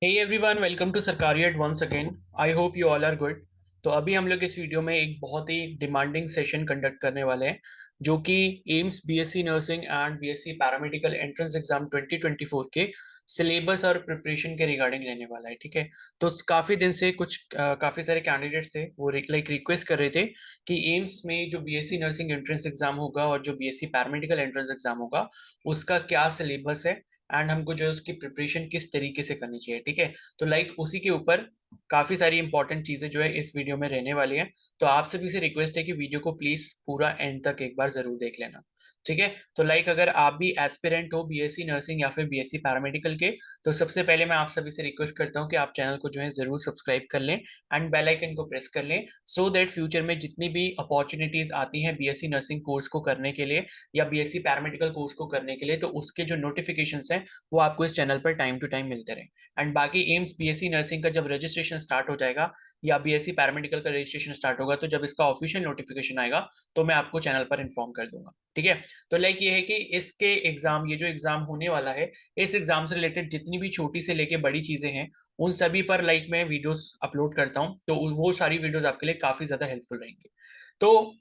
Hey everyone, welcome to सरकारियत once again. I hope you all are good. तो अभी हम लोग इस वीडियो में एक बहुत ही डिमांडिंग सेशन कंडक्ट करने वाले हैं, जो कि AIIMS BSc nursing and BSc paramedical entrance exam 2024 के सिलेबस और प्रिपरेशन के रिगार्डिंग रहने वाला है। ठीक है। तो काफ़ी दिन से काफ़ी सारे कैंडिडेट्स थे, वो रिक्वेस्ट कर रहे थे कि एम्स में जो बीएससी नर्सिंग एंट्रेंस एग्जाम होगा और जो बीएससी पैरामेडिकल एंट्रेंस एग्जाम होगा उसका क्या सिलेबस है एंड हमको जो है उसकी प्रिपरेशन किस तरीके से करनी चाहिए। ठीक है। तो उसी के ऊपर काफी सारी इंपॉर्टेंट चीजें जो है इस वीडियो में रहने वाली हैं। तो आप सभी से रिक्वेस्ट है कि वीडियो को प्लीज पूरा एंड तक एक बार जरूर देख लेना। ठीक है। तो अगर आप भी एस्पिरेंट हो बीएससी नर्सिंग या फिर बीएससी पैरामेडिकल के, तो सबसे पहले मैं आप सभी से रिक्वेस्ट करता हूँ कि आप चैनल को जो है जरूर सब्सक्राइब कर लें एंड बेल आइकन को प्रेस कर लें, सो दैट फ्यूचर में जितनी भी अपॉर्चुनिटीज आती हैं बीएससी नर्सिंग कोर्स को करने के लिए या बीएससी पैरामेडिकल कोर्स को करने के लिए, तो उसके जो नोटिफिकेशंस हैं वो आपको इस चैनल पर टाइम टू टाइम मिलते रहे। एंड बाकी एम्स बीएससी नर्सिंग का जब रजिस्ट्रेशन स्टार्ट हो जाएगा या बीएससी पैरामेडिकल का रजिस्ट्रेशन स्टार्ट होगा, तो जब इसका ऑफिशियल नोटिफिकेशन आएगा तो मैं आपको चैनल पर इन्फॉर्म कर दूंगा। ठीक है। तो ये है कि इसके एग्जाम, ये जो एग्जाम होने वाला है, इस एग्जाम से रिलेटेड जितनी भी छोटी से लेके बड़ी चीजें हैं उन सभी पर मैं वीडियोस अपलोड करता हूँ, तो वो सारी वीडियोस आपके लिए काफी ज्यादा हेल्पफुल रहेंगे। तो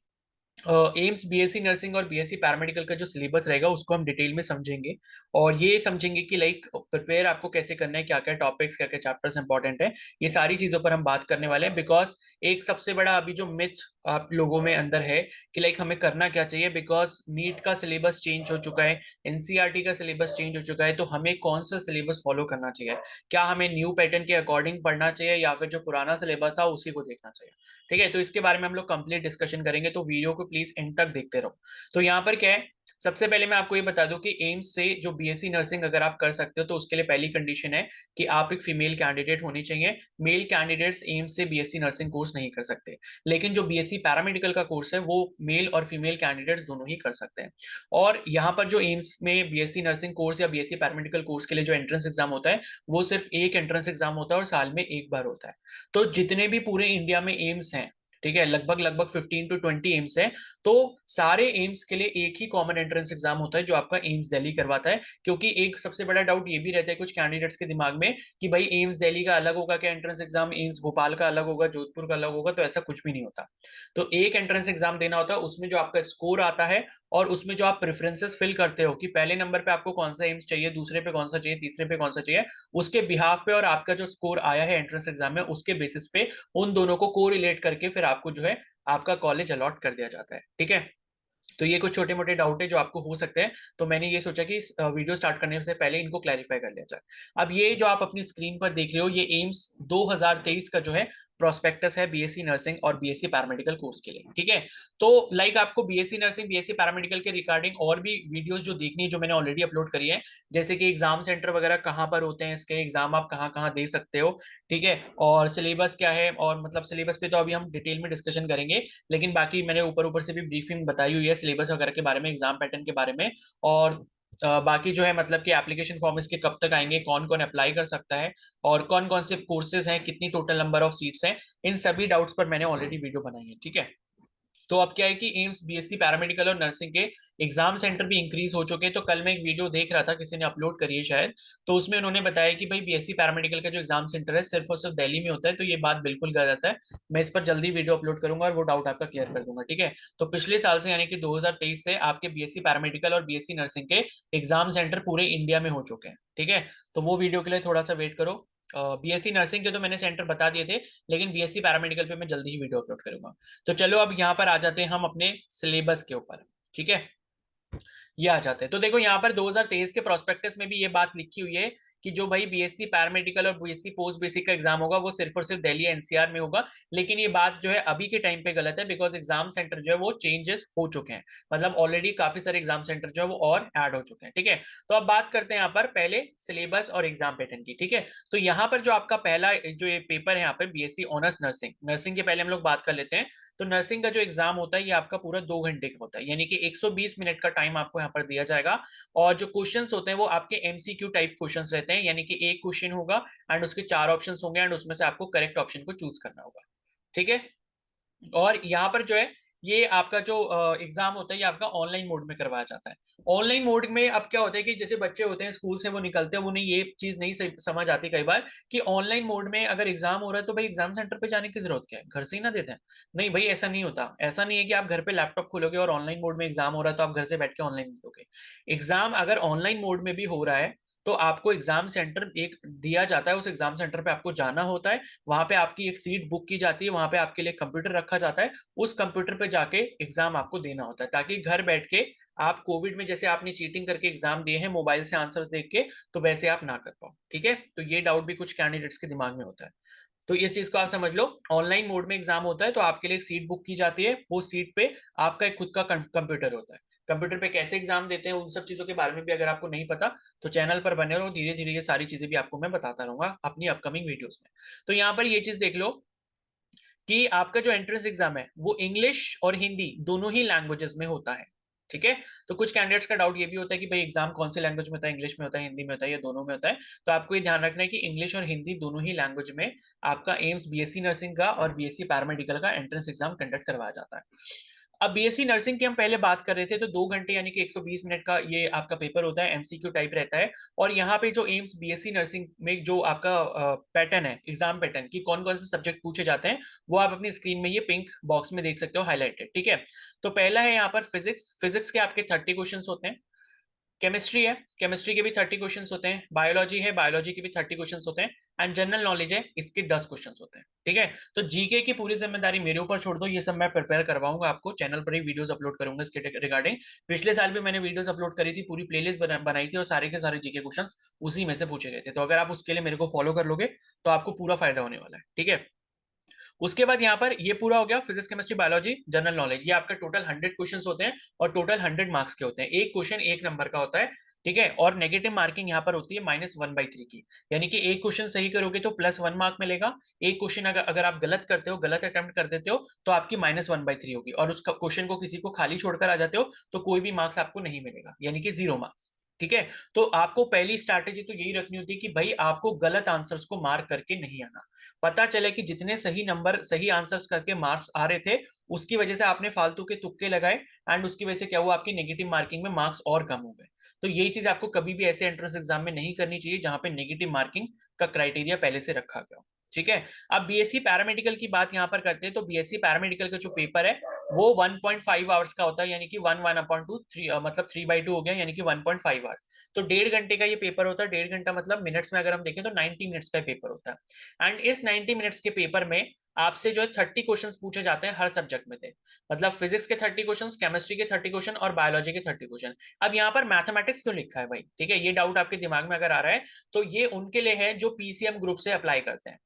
एम्स बीएससी नर्सिंग और बीएससी पैरामेडिकल का जो सिलेबस रहेगा उसको हम डिटेल में समझेंगे, और ये समझेंगे कि प्रिपेयर आपको कैसे करना है, क्या क्या टॉपिक्स, क्या क्या चैप्टर्स इंपॉर्टेंट है, ये सारी चीजों पर हम बात करने वाले हैं। बिकॉज एक सबसे बड़ा अभी जो मिथ आप लोगों में अंदर है कि हमें करना क्या चाहिए, बिकॉज नीट का सिलेबस चेंज हो चुका है, एनसीईआरटी का सिलेबस चेंज हो चुका है, तो हमें कौन सा सिलेबस फॉलो करना चाहिए, क्या हमें न्यू पैटर्न के अकॉर्डिंग पढ़ना चाहिए या फिर जो पुराना सिलेबस था उसी को देखना चाहिए। ठीक है। तो इसके बारे में हम लोग कंप्लीट डिस्कशन करेंगे, तो वीडियो को प्लीज एंड तक देखते रहो। तो यहाँ पर क्या है, सबसे पहले मैं आपको ये बता दूं कि एम्स से जो बीएससी नर्सिंग अगर आप कर सकते हो तो उसके लिए पहली कंडीशन है कि आप एक फीमेल कैंडिडेट होनी चाहिए। मेल कैंडिडेट्स एम्स से बीएससी नर्सिंग कोर्स नहीं कर सकते, लेकिन जो बीएससी पैरामेडिकल का कोर्स है वो मेल और फीमेल कैंडिडेट्स दोनों ही कर सकते हैं। और यहाँ पर जो एम्स में बीएससी नर्सिंग कोर्स या बीएससी पैरामेडिकल कोर्स के लिए जो एंट्रेंस एग्जाम होता है वो सिर्फ एक एंट्रेंस एग्जाम होता है और साल में एक बार होता है। तो जितने भी पूरे इंडिया में एम्स हैं, ठीक है, लगभग लगभग 15 to 20 एम्स है, तो सारे एम्स के लिए एक ही कॉमन एंट्रेंस एग्जाम होता है जो आपका एम्स दिल्ली करवाता है। क्योंकि एक सबसे बड़ा डाउट ये भी रहता है कुछ कैंडिडेट्स के दिमाग में कि भाई एम्स दिल्ली का अलग होगा क्या एंट्रेंस एग्जाम, एम्स भोपाल का अलग होगा, जोधपुर का अलग होगा, तो ऐसा कुछ भी नहीं होता। तो एक एंट्रेंस एग्जाम देना होता है, उसमें जो आपका स्कोर आता है और उसमें जो आप प्रेफरेंसेस फिल करते हो कि पहले नंबर पे आपको कौन सा एम्स चाहिए, दूसरे पे कौन सा चाहिए, तीसरे पे कौन सा चाहिए, उसके बिहाफ पे और आपका जो स्कोर आया है एंट्रेंस एग्जाम में उसके बेसिस पे उन दोनों को कोरिलेट करके फिर आपको जो है आपका कॉलेज अलॉट कर दिया जाता है। ठीक है। तो ये कुछ छोटे मोटे डाउट है जो आपको हो सकते हैं, तो मैंने ये सोचा कि वीडियो स्टार्ट करने से पहले इनको क्लैरिफाई कर लिया जाए। अब ये जो आप अपनी स्क्रीन पर देख रहे हो ये एम्स 2023 का जो है प्रोस्पेक्टस है बीएससी नर्सिंग और बीएससी पैरामेडिकल कोर्स के लिए। ठीक है। तो आपको बीएससी नर्सिंग बीएससी पैरामेडिकल के रिगार्डिंग और भी वीडियोस जो देखनी है जो मैंने ऑलरेडी अपलोड करी है, जैसे कि एग्जाम सेंटर वगैरह कहाँ पर होते हैं, इसके एग्जाम आप कहाँ कहाँ दे सकते हो, ठीक है, और सिलेबस क्या है, और मतलब सिलेबस पे तो अभी हम डिटेल में डिस्कशन करेंगे, लेकिन बाकी मैंने ऊपर ऊपर से भी ब्रीफिंग बताई हुई है सिलेबस वगैरह के बारे में, एग्जाम पैटर्न के बारे में, और बाकी जो है मतलब कि एप्लीकेशन फॉर्म इसके कब तक आएंगे, कौन कौन अप्लाई कर सकता है, और कौन कौन से कोर्सेज हैं, कितनी टोटल नंबर ऑफ सीट्स हैं, इन सभी डाउट्स पर मैंने ऑलरेडी वीडियो बनाई है। ठीक है। तो अब क्या है कि एम्स बीएससी पैरामेडिकल और नर्सिंग के एग्जाम सेंटर भी इंक्रीज हो चुके हैं। तो कल मैं एक वीडियो देख रहा था, किसी ने अपलोड करी है शायद, तो उसमें उन्होंने बताया कि भाई बीएससी पैरामेडिकल का जो एग्जाम सेंटर है सिर्फ और सिर्फ दिल्ली में होता है, तो ये बात बिल्कुल गलत है। मैं इस पर जल्दी वीडियो अपलोड करूंगा और वो डाउट आपका क्लियर कर दूंगा। ठीक है। तो पिछले साल से यानी कि 2023 से आपके बीएससी पैरामेडिकल और बीएससी नर्सिंग के एग्जाम सेंटर पूरे इंडिया में हो चुके हैं। ठीक है। तो वो वीडियो के लिए थोड़ा सा वेट करो। बीएससी नर्सिंग के तो मैंने सेंटर बता दिए थे, लेकिन बीएससी पैरामेडिकल पे मैं जल्दी ही वीडियो अपलोड करूंगा। तो चलो अब यहाँ पर आ जाते हैं हम अपने सिलेबस के ऊपर। ठीक है। ये आ जाते हैं, तो देखो यहाँ पर 2023 के प्रोस्पेक्टस में भी ये बात लिखी हुई है कि जो भाई बीएससी पैरामेडिकल और बीएससी पोस्ट बेसिक का एग्जाम होगा वो सिर्फ और सिर्फ दिल्ली एनसीआर में होगा। लेकिन ये बात जो है अभी के टाइम पे गलत है, बिकॉज एग्जाम सेंटर जो है वो चेंजेस हो चुके हैं, मतलब ऑलरेडी काफी सारे एग्जाम सेंटर जो है वो और ऐड हो चुके हैं। ठीक है। तो अब बात करते हैं यहाँ पर पहले सिलेबस और एग्जाम पैटर्न की। ठीक है। तो यहाँ पर जो आपका पहला जो ये पेपर है यहाँ पर बीएससी ऑनर्स नर्सिंग, नर्सिंग के पहले हम लोग बात कर लेते हैं। तो नर्सिंग का जो एग्जाम होता है ये आपका पूरा 2 घंटे का होता है, यानी कि 120 मिनट का टाइम आपको यहाँ पर दिया जाएगा। और जो क्वेश्चंस होते हैं वो आपके एमसीक्यू टाइप क्वेश्चंस रहते हैं, यानी कि एक क्वेश्चन होगा एंड उसके 4 ऑप्शंस होंगे एंड उसमें से आपको करेक्ट ऑप्शन को चूज करना होगा। ठीक है। और यहाँ पर जो है ये आपका जो एग्जाम होता है ये आपका ऑनलाइन मोड में करवाया जाता है। ऑनलाइन मोड में अब क्या होता है कि जैसे बच्चे होते हैं स्कूल से वो निकलते हैं, उन्हें ये चीज नहीं समझ आती कई बार कि ऑनलाइन मोड में अगर एग्जाम हो रहा है तो भाई एग्जाम सेंटर पे जाने की जरूरत क्या है, घर से ही ना देते हैं। नहीं भाई, ऐसा नहीं होता। ऐसा नहीं है कि आप घर पे लैपटॉप खोलोगे और ऑनलाइन मोड में एग्जाम हो रहा है तो आप घर से बैठ के ऑनलाइन दोगे। एग्जाम अगर ऑनलाइन मोड में भी हो रहा है तो आपको एग्जाम सेंटर एक दिया जाता है, उस एग्जाम सेंटर पे आपको जाना होता है, वहां पे आपकी एक सीट बुक की जाती है, वहां पे आपके लिए कंप्यूटर रखा जाता है, उस कंप्यूटर पे जाके एग्जाम आपको देना होता है, ताकि घर बैठ के आप कोविड में जैसे आपने चीटिंग करके एग्जाम दिए हैं मोबाइल से आंसर्स देख के, तो वैसे आप ना कर पाओ। ठीक है, तो ये डाउट भी कुछ कैंडिडेट्स के दिमाग में होता है, तो इस चीज को आप समझ लो। ऑनलाइन मोड में एग्जाम होता है तो आपके लिए एक सीट बुक की जाती है, वो सीट पे आपका एक खुद का कंप्यूटर होता है। कंप्यूटर पे कैसे एग्जाम देते हैं उन सब चीजों के बारे में भी अगर आपको नहीं पता तो चैनल पर बने रहो, धीरे धीरे ये सारी चीजें भी आपको मैं बताता रहूंगा अपनी अपकमिंग वीडियोस में। तो यहाँ पर ये चीज देख लो कि आपका जो एंट्रेंस एग्जाम है वो इंग्लिश और हिंदी दोनों ही लैंग्वेजेस में होता है। ठीक है, तो कुछ कैंडिडेट्स का डाउट ये भी होता है कि भाई एग्जाम कौन से लैंग्वेज में होता है, इंग्लिश में होता है, हिंदी में होता है या दोनों में होता है। तो आपको ये ध्यान रखना है कि इंग्लिश और हिंदी दोनों ही लैंग्वेज में आपका एम्स बीएससी नर्सिंग का और बीएससी पैरामेडिकल का एंट्रेंस एग्जाम कंडक्ट करवाया जाता है। अब बीएससी नर्सिंग की हम पहले बात कर रहे थे, तो 2 घंटे यानी कि 120 मिनट का ये आपका पेपर होता है, एमसीक्यू टाइप रहता है। और यहाँ पे जो एम्स बीएससी नर्सिंग में जो आपका पैटर्न है, एग्जाम पैटर्न की कौन कौन से सब्जेक्ट पूछे जाते हैं, वो आप अपनी स्क्रीन में ये पिंक बॉक्स में देख सकते हो हाईलाइटेड। ठीक है, तो पहला है यहाँ पर फिजिक्स। फिजिक्स के आपके 30 क्वेश्चन होते हैं। केमिस्ट्री है, केमिस्ट्री के भी 30 क्वेश्चंस होते हैं। बायोलॉजी है, बायोलॉजी के भी 30 क्वेश्चंस होते हैं। एंड जनरल नॉलेज है, इसके 10 क्वेश्चंस होते हैं। ठीक है, तो जीके की पूरी जिम्मेदारी मेरे ऊपर छोड़ दो, ये सब मैं प्रिपेयर करवाऊंगा आपको, चैनल पर ही वीडियोस अपलोड करूंगा इसके रिगार्डिंग। पिछले साल भी मैंने वीडियोस अपलोड करी थी, पूरी प्लेलिस्ट बनाई थी और सारे के सारे जीके क्वेश्चंस उसी में से पूछे गए थे। तो अगर आप उसके लिए मेरे को फॉलो कर लोगे तो आपको पूरा फायदा होने वाला है। ठीक है, उसके बाद यहाँ पर ये पूरा हो गया physics chemistry biology general knowledge, ये आपका टोटल 100 क्वेश्चंस होते हैं और टोटल 100 मार्क्स के होते हैं। एक क्वेश्चन 1 नंबर का होता है। ठीक है, और नेगेटिव मार्किंग यहाँ पर होती है -1/3 की, यानी कि एक क्वेश्चन सही करोगे तो +1 मार्क मिलेगा। एक क्वेश्चन अगर आप गलत करते हो, गलत अटेम्प्ट कर देते हो, तो आपकी -1/3 होगी, और उस क्वेश्चन को किसी को खाली छोड़कर आ जाते हो तो कोई भी मार्क्स आपको नहीं मिलेगा, यानी कि 0 मार्क्स। ठीक है, तो आपको पहली स्ट्रैटेजी तो यही रखनी होती है कि भाई आपको गलत आंसर्स को मार्क करके नहीं आना। पता चले कि जितने सही नंबर सही आंसर्स करके मार्क्स आ रहे थे, उसकी वजह से आपने फालतू के तुक्के लगाए, एंड उसकी वजह से क्या हुआ, आपकी नेगेटिव मार्किंग में मार्क्स और कम हो गए। तो यही चीज आपको कभी भी ऐसे एंट्रेंस एग्जाम में नहीं करनी चाहिए जहां पे नेगेटिव मार्किंग का क्राइटेरिया पहले से रखा गया हो। ठीक है, अब बीएससी पैरामेडिकल की बात यहां पर करते हैं, तो बीएससी पैरामेडिकल का जो पेपर है वो 1.5 आवर्स का होता है, यानी कि 1/2 3 मतलब 3/2 हो गया, यानी कि 1.5 आवर्स। तो 1.5 घंटे का ये पेपर होता है। 1.5 घंटा मतलब मिनट्स में अगर हम देखें तो 90 मिनट्स का पेपर होता है। एंड इस 90 मिनट्स के पेपर में आपसे जो है 30 क्वेश्चंस पूछे जाते हैं हर सब्जेक्ट में थे। मतलब फिजिक्स के 30 क्वेश्चंस, केमिस्ट्री के 30 क्वेश्चन और बायोलॉजी के 30 क्वेश्चन। अब यहाँ पर मैथमेटिक्स क्यों लिखा है भाई? ठीक है, ये डाउट आपके दिमाग में अगर आ रहा है तो ये उनके लिए है जो पीसीएम ग्रुप से अप्लाई करते हैं।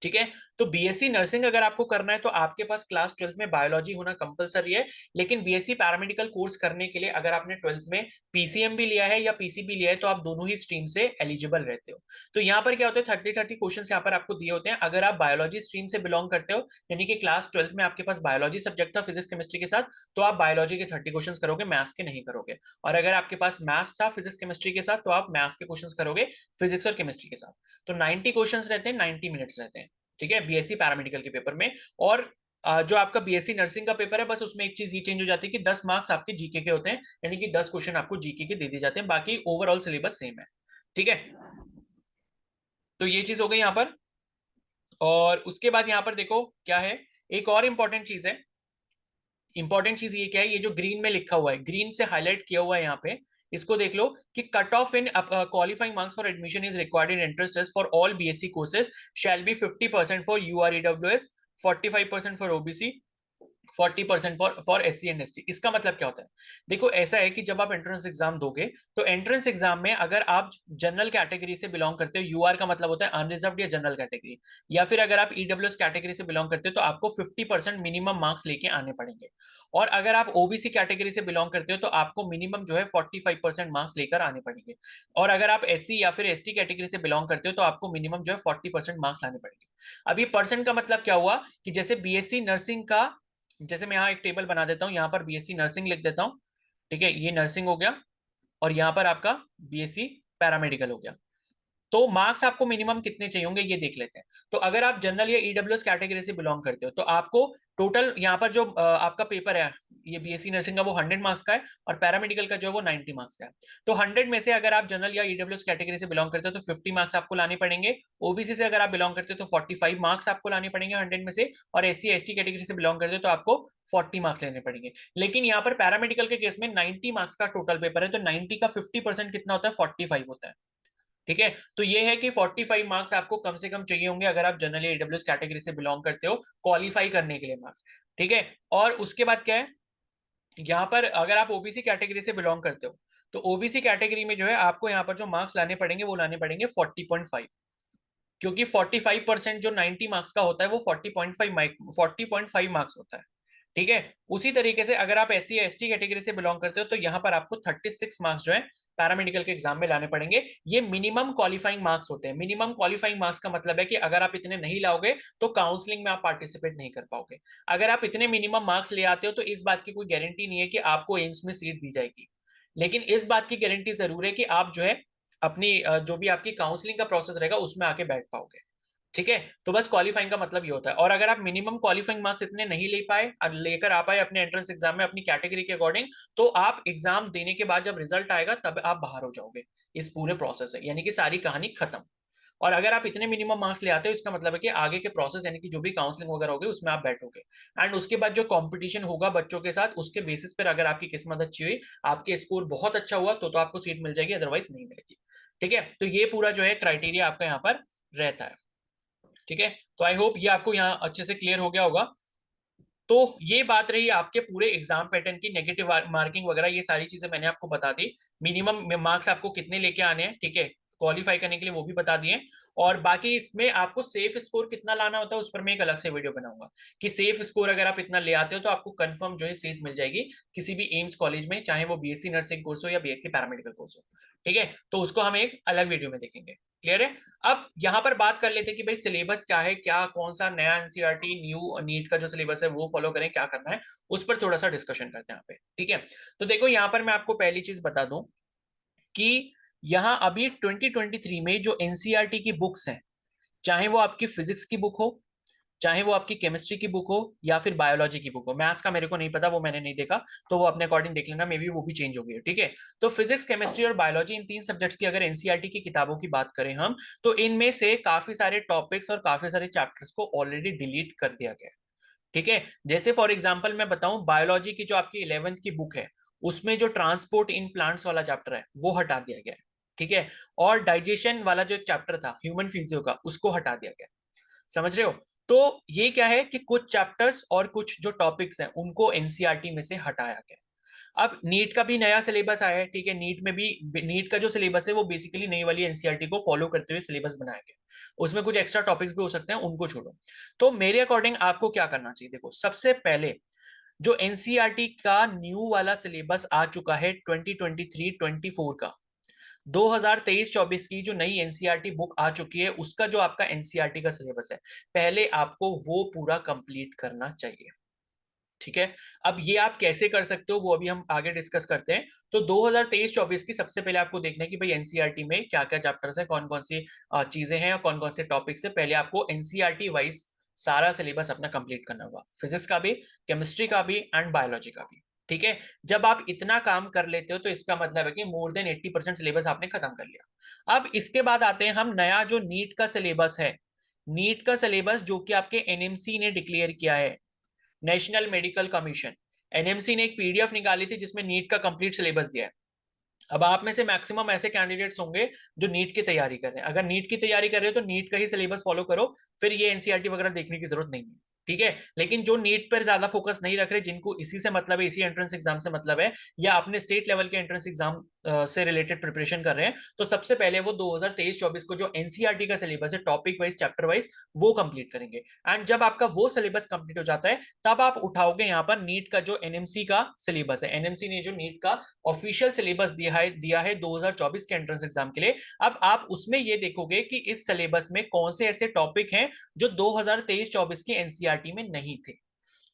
ठीक है, तो बीएससी नर्सिंग अगर आपको करना है तो आपके पास क्लास 12th में बायोलॉजी होना कंपलसरी है। लेकिन बीएससी पैरामेडिकल कोर्स करने के लिए अगर आपने 12th में पीसीएम भी लिया है या पीसीबी लिया है तो आप दोनों ही स्ट्रीम से एलिजिबल रहते हो। तो यहाँ पर क्या होता है, 30 क्वेश्चन यहाँ पर आपको दिए होते हैं। अगर आप बायोलॉजी स्ट्रीम से बिलोंग करते हो, यानी कि क्लास 12th में आपके पास बायोलॉजी सब्जेक्ट था फिजिक्स केमिस्ट्री के साथ, तो आप बायोलॉजी के 30 क्वेश्चन करोगे, मैथ्स के नहीं करोगे। और अगर आपके पास मैथ्स था फिजिक्स केमिस्ट्री के साथ तो आप मैथ्स के क्वेश्चन करोगे फिजिक्स और केमिस्ट्री के साथ। तो 90 क्वेश्चन रहते हैं, 90 मिनट्स रहते हैं। ठीक है, बीएससी पैरामेडिकल के पेपर में। और जो आपका बीएससी नर्सिंग का पेपर है, बस उसमें एक चीज ये चेंज हो जाती है कि 10 मार्क्स आपके जीके के होते हैं, यानी कि 10 क्वेश्चन आपको जीके के दे दिए जाते हैं, बाकी ओवरऑल सिलेबस सेम है। ठीक है, तो ये चीज हो गई यहाँ पर। और उसके बाद यहाँ पर देखो क्या है, एक और इंपॉर्टेंट चीज है। इंपॉर्टेंट चीज ये क्या है, ये जो ग्रीन में लिखा हुआ है, ग्रीन से हाईलाइट किया हुआ है यहाँ पे, इसको देख लो कि cut off in qualifying marks for admission is required in entrance test for all BSc courses shall be 50% for UR EWS, 45% for OBC, 40% for SC and ST. इसका मतलब क्या होता है? देखो ऐसा है कि जब आप एंट्रेंस एग्जाम दोगे तो एंट्रेंस एग्जाम में अगर आप जनरल कैटेगरी से बिलोंग करते हो, यूआर का मतलब होता है अनरिजर्व्ड या जनरल कैटेगरी, या फिर अगर आप ईडब्ल्यूएस कैटेगरी से बिलोंग करते हो तो आपको 50% मिनिमम मार्क्स लेके आने पड़ेंगे। और अगर आप ओबीसी कैटेगरी से बिलोंग करते हो तो आपको मिनिमम जो है 45% मार्क्स लेकर आने पड़ेंगे। और अगर आप एससी या फिर एसटी कैटेगरी से बिलोंग करते हो तो आपको मिनिमम जो है 40% मार्क्स लाने पड़ेंगे। अभी परसेंट का मतलब क्या हुआ कि जैसे बीएससी नर्सिंग का, जैसे मैं यहाँ एक टेबल बना देता हूँ, यहाँ पर बीएससी नर्सिंग लिख देता हूँ। ठीक है, ये नर्सिंग हो गया, और यहाँ पर आपका बीएससी पैरामेडिकल हो गया। तो मार्क्स आपको मिनिमम कितने चाहिए होंगे ये देख लेते हैं। तो अगर आप जनरल या ईडब्ल्यूएस कैटेगरी से बिलोंग करते हो तो आपको टोटल यहाँ पर जो आपका पेपर है ये बीएससी नर्सिंग का वो 100 मार्क्स का है और पैरामेडिकल का जो है वो 90 मार्क्स का है। तो 100 में से अगर आप जनरल या ईडब्ल्यूएस कैटेगरी से बिलोंग करते हो तो 50 मार्क्स आपको लाने पड़ेंगे। ओबीसी से अगर आप बिलोंग करते हो तो 45 मार्क्स आपको लाने पड़ेंगे 100 में से, और एससी एसटी कैटेगरी से बिलोंग करते हो तो आपको 40 मार्क्स लेने पड़ेंगे। लेकिन यहाँ पर पैरामेडिकल के केस में 90 मार्क्स का टोटल पेपर है, तो 90 का 50% कितना होता है, 45 होता है। ठीक है, तो ये है कि 45 मार्क्स आपको कम से कम चाहिए होंगे अगर आप जनरल ईडब्ल्यूएस कैटेगरी से बिलोंग करते हो क्वालिफाई करने के लिए मार्क्स। ठीक है, और उसके बाद क्या है, यहाँ पर अगर आप ओबीसी कैटेगरी से बिलोंग करते हो तो ओबीसी कैटेगरी में जो है आपको यहाँ पर जो मार्क्स लाने पड़ेंगे वो लाने पड़ेंगे 40.5, क्योंकि 45% जो 90 मार्क्स का होता है वो 40.5 मार्क्स होता है। ठीक है, उसी तरीके से अगर आप एससी एसटी कैटेगरी से बिलोंग करते हो तो यहाँ पर आपको 36 मार्क्स जो है पैरामेडिकल के एग्जाम में लाने पड़ेंगे। ये मिनिमम क्वालिफाइंग मार्क्स होते हैं। मिनिमम क्वालिफाइंग मार्क्स का मतलब है कि अगर आप इतने नहीं लाओगे तो काउंसलिंग में आप पार्टिसिपेट नहीं कर पाओगे। अगर आप इतने मिनिमम मार्क्स ले आते हो तो इस बात की कोई गारंटी नहीं है कि आपको एम्स में सीट दी जाएगी, लेकिन इस बात की गारंटी जरूर है कि आप जो है अपनी जो भी आपकी काउंसलिंग का प्रोसेस रहेगा उसमें आके बैठ पाओगे। ठीक है, तो बस क्वालिफाइंग का मतलब ये होता है। और अगर आप मिनिमम क्वालिफाइंग मार्क्स इतने नहीं ले पाए और लेकर आ पाए अपने एंट्रेंस एग्जाम में अपनी कैटेगरी के अकॉर्डिंग, तो आप एग्जाम देने के बाद जब रिजल्ट आएगा तब आप बाहर हो जाओगे इस पूरे प्रोसेस से, यानी कि सारी कहानी खत्म। और अगर आप इतने मिनिमम मार्क्स ले आते हो इसका मतलब है कि आगे के प्रोसेस यानी कि जो भी काउंसलिंग वगैरह होगी उसमें आप बैठोगे, एंड उसके बाद जो कंपटीशन होगा बच्चों के साथ उसके बेसिस पर अगर आपकी किस्मत अच्छी हुई, आपके स्कोर बहुत अच्छा हुआ तो आपको सीट मिल जाएगी, अदरवाइज नहीं मिलेगी। ठीक है, तो ये पूरा जो है क्राइटेरिया आपका यहाँ पर रहता है। ठीक है, तो आई होप ये आपको यहाँ अच्छे से क्लियर हो गया होगा। तो ये बात रही आपके पूरे एग्जाम पैटर्न की, नेगेटिव मार्किंग वगैरह ये सारी चीजें मैंने आपको बता दी। मिनिमम मार्क्स आपको कितने लेके आने हैं, ठीक है, क्वालिफाई करने के लिए वो भी बता दिए। और बाकी इसमें आपको सेफ स्कोर कितना लाना होता है उस पर मैं एक अलग से वीडियो बनाऊंगा कि सेफ स्कोर अगर आप इतना ले आते हो तो आपको कंफर्म जो है सीट मिल जाएगी किसी भी एम्स कॉलेज में, चाहे वो बीएससी नर्सिंग कोर्स हो या बीएससी पैरामेडिकल कोर्स हो। ठीक है, तो उसको हम एक अलग वीडियो में देखेंगे। क्लियर है। अब यहाँ पर बात कर लेते हैं कि भाई सिलेबस क्या है, क्या कौन सा नया एनसीईआरटी न्यू नीट का जो सिलेबस है वो फॉलो करें, क्या करना है उस पर थोड़ा सा डिस्कशन करते हैं यहाँ पे। ठीक है, तो देखो यहाँ पर मैं आपको पहली चीज बता दूं कि यहाँ अभी 2023 में जो एनसीईआरटी की बुक्स हैं, चाहे वो आपकी फिजिक्स की बुक हो, चाहे वो आपकी केमिस्ट्री की बुक हो या फिर बायोलॉजी की बुक हो, मैथ्स का मेरे को नहीं पता, वो मैंने नहीं देखा, तो वो अपने अकॉर्डिंग देख लेना, मे बी वो भी चेंज हो गई है। ठीक है, तो फिजिक्स केमिस्ट्री और बायोलॉजी इन तीन सब्जेक्ट्स की अगर एनसीईआरटी की किताबों की बात करें हम, तो इनमें से काफी सारे टॉपिक्स और काफी सारे चैप्टर्स को ऑलरेडी डिलीट कर दिया गया है। ठीक है, जैसे फॉर एग्जाम्पल मैं बताऊं, बायोलॉजी की जो आपकी 11th की बुक है उसमें जो ट्रांसपोर्ट इन प्लांट्स वाला चैप्टर है वो हटा दिया गया है। ठीक है, और डाइजेशन वाला जो एक चैप्टर था ह्यूमन फिजियो का उसको हटा दिया गया। समझ रहे हो। तो ये क्या है कि कुछ चैप्टर्स और कुछ जो टॉपिक्स हैं उनको एनसीईआरटी में से हटाया गया। अब नीट का भी नया सिलेबस आया है। ठीक है, नीट में भी नीट का जो सिलेबस है वो बेसिकली नई वाली एनसीईआरटी को फॉलो करते हुए सिलेबस बनाया गया। उसमें कुछ एक्स्ट्रा टॉपिक्स भी हो सकते हैं, उनको छोड़ो। तो मेरे अकॉर्डिंग आपको क्या करना चाहिए, देखो सबसे पहले जो एनसीईआरटी का न्यू वाला सिलेबस आ चुका है 2023-24 का, 2023-24 की जो नई एनसीईआरटी बुक आ चुकी है उसका जो आपका एनसीईआरटी का सिलेबस है पहले आपको वो पूरा कंप्लीट करना चाहिए। ठीक है, अब ये आप कैसे कर सकते हो वो अभी हम आगे डिस्कस करते हैं। तो 2023-24 की सबसे पहले आपको देखना है कि भाई एनसीईआरटी में क्या क्या चैप्टर्स है, कौन कौन सी चीजें हैं और कौन कौन से टॉपिक्स है। पहले आपको एनसीईआरटी वाइज सारा सिलेबस अपना कंप्लीट करना होगा, फिजिक्स का भी, केमिस्ट्री का भी एंड बायोलॉजी का भी। ठीक है, जब आप इतना काम कर लेते हो तो इसका मतलब है कि मोर देन 80% सिलेबस आपने खत्म कर लिया। अब इसके बाद आते हैं हम नया जो नीट का सिलेबस है, नीट का सिलेबस जो कि आपके एनएमसी ने डिक्लेयर किया है, नेशनल मेडिकल कमीशन। एनएमसी ने एक पीडीएफ निकाली थी जिसमें नीट का कंप्लीट सिलेबस दिया है। अब आप में से मैक्सिमम ऐसे कैंडिडेट्स होंगे जो नीट की तैयारी कर रहे हैं। अगर नीट की तैयारी कर रहे हो तो नीट का ही सिलेबस फॉलो करो, फिर ये एनसीईआरटी वगैरह देखने की जरूरत नहीं है। ठीक है, लेकिन जो नीट पर ज्यादा फोकस नहीं रख रहे, जिनको इसी से मतलब है, इसी एंट्रेंस एग्जाम से मतलब है, या अपने स्टेट लेवल के एंट्रेंस एग्जाम से रिलेटेड प्रिपरेशन कर रहे हैं, तो सबसे पहले वो 2023-24 को जो एनसीईआरटी का सिलेबस है टॉपिक वाइज चैप्टर वाइज वो कंप्लीट करेंगे। एंड जब आपका वो सिलेबस कंप्लीट हो जाता है तब आप उठाओगे यहाँ पर नीट का जो एनएमसी का सिलेबस है। एनएमसी ने जो नीट का ऑफिशियल सिलेबस दिया है 2024 के एंट्रेंस एग्जाम के लिए। अब आप उसमें ये देखोगे कि इस सिलेबस में कौन से ऐसे टॉपिक हैं जो 2023-24 की एनसीईआरटी में नहीं थे।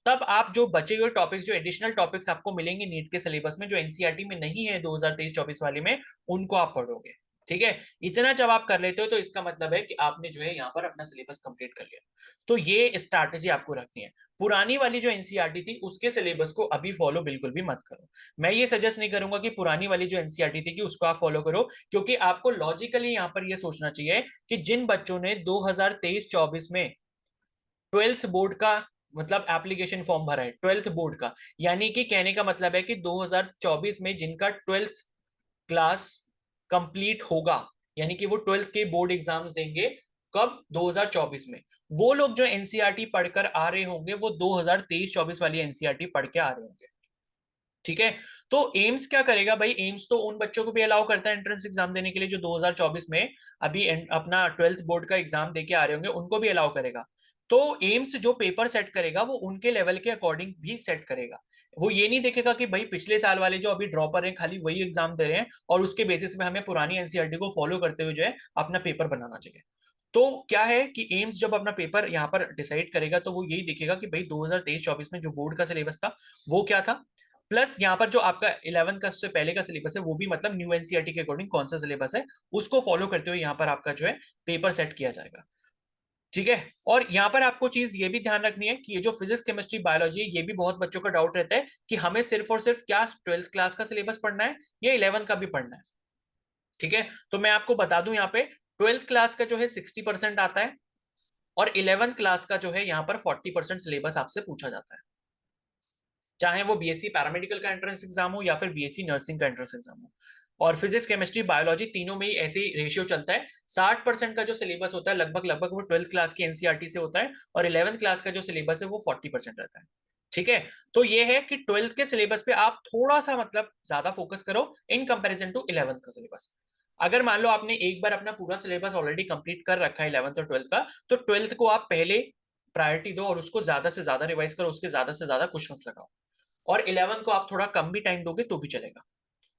तब आप जो बचे हुए टॉपिक्स, जो एडिशनल टॉपिक्स आपको मिलेंगे नीट के सिलेबस में जो एनसीईआरटी में नहीं है 2023-24 वाले में, उनको आप पढ़ोगे। ठीक है, इतना जब आप कर लेते हो तो इसका मतलब है कि आपने जो है यहाँ पर अपना सिलेबस कंप्लीट कर लिया। तो ये स्ट्रैटेजी आपको रखनी है। पुरानी वाली जो एनसीईआरटी थी उसके सिलेबस को अभी फॉलो बिल्कुल भी मत करो। मैं ये सजेस्ट नहीं करूंगा कि पुरानी वाली जो एनसीईआरटी थी कि उसको आप फॉलो करो, क्योंकि आपको लॉजिकली यहाँ पर ये सोचना चाहिए कि जिन बच्चों ने 2023-24 में 12th बोर्ड का मतलब एप्लीकेशन फॉर्म भरा है, 12th बोर्ड का, यानी कि कहने का मतलब है कि 2024 में जिनका 12th क्लास कंप्लीट होगा, यानी कि वो 12th के बोर्ड एग्जाम्स देंगे कब, 2024 में, वो लोग जो एनसीईआरटी पढ़कर आ रहे होंगे वो 2023-24 वाली एनसीईआरटी पढ़ के आ रहे होंगे। ठीक है, तो एम्स क्या करेगा भाई, एम्स तो उन बच्चों को भी अलाउ करता है एंट्रेंस एग्जाम देने के लिए जो 2024 में अभी अपना 12th बोर्ड का एग्जाम देके आ रहे होंगे, उनको भी अलाउ करेगा। तो एम्स जो पेपर सेट करेगा वो उनके लेवल के अकॉर्डिंग भी सेट करेगा। वो ये नहीं देखेगा कि भाई पिछले साल वाले जो अभी ड्रॉपर हैं खाली वही एग्जाम दे रहे हैं और उसके बेसिस पे हमें पुरानी एनसीईआरटी को फॉलो करते हुए जो है अपना पेपर बनाना चाहिए। तो क्या है कि एम्स जब अपना पेपर यहाँ पर डिसाइड करेगा तो वो यही देखेगा कि भाई 2023-24 में जो बोर्ड का सिलेबस था वो क्या था, प्लस यहाँ पर जो आपका 11 का उससे पहले का सिलेबस है वो भी मतलब न्यू एनसीईआरटी के अकॉर्डिंग कौन सा सिलेबस है उसको फॉलो करते हुए यहाँ पर आपका जो है पेपर सेट किया जाएगा। ठीक है, और यहाँ पर आपको चीज ये भी ध्यान रखनी है कि ये जो फिजिक्स केमिस्ट्री बायोलॉजी है ये भी बहुत बच्चों का डाउट रहता है कि हमें सिर्फ और सिर्फ क्या 12th क्लास का सिलेबस पढ़ना है या 11 का भी पढ़ना है। ठीक है, तो मैं आपको बता दूं यहाँ पे 12th क्लास का जो है 60% आता है और 11th क्लास का जो है यहाँ पर 40% सिलेबस आपसे पूछा जाता है, चाहे वो बीएससी पैरामेडिकल का एंट्रेंस एग्जाम हो या फिर बीएससी नर्सिंग का एंट्रेंस एग्जाम हो। और फिजिक्स केमिस्ट्री बायोलॉजी तीनों में ही ऐसे ही रेशियो चलता है। 60% का जो सिलेबस होता है लगभग लगभग वो 12th क्लास की एनसीईआरटी से होता है और 11th क्लास का जो सिलेबस है वो 40% रहता है। ठीक है, तो ये है कि 12th के सिलेबस पे आप थोड़ा सा मतलब ज्यादा फोकस करो इन कंपैरिजन टू 11th का सिलेबस। अगर मान लो आपने एक बार अपना पूरा सिलेबस ऑलरेडी कंप्लीट कर रखा है 11th और 12th का, तो 12th को आप पहले प्रायोरिटी दो और उसको ज्यादा से ज्यादा रिवाइज करो, उसके ज्यादा से ज्यादा क्वेश्चंस लगाओ। और 11 को आप थोड़ा कम भी टाइम दोगे तो भी चलेगा।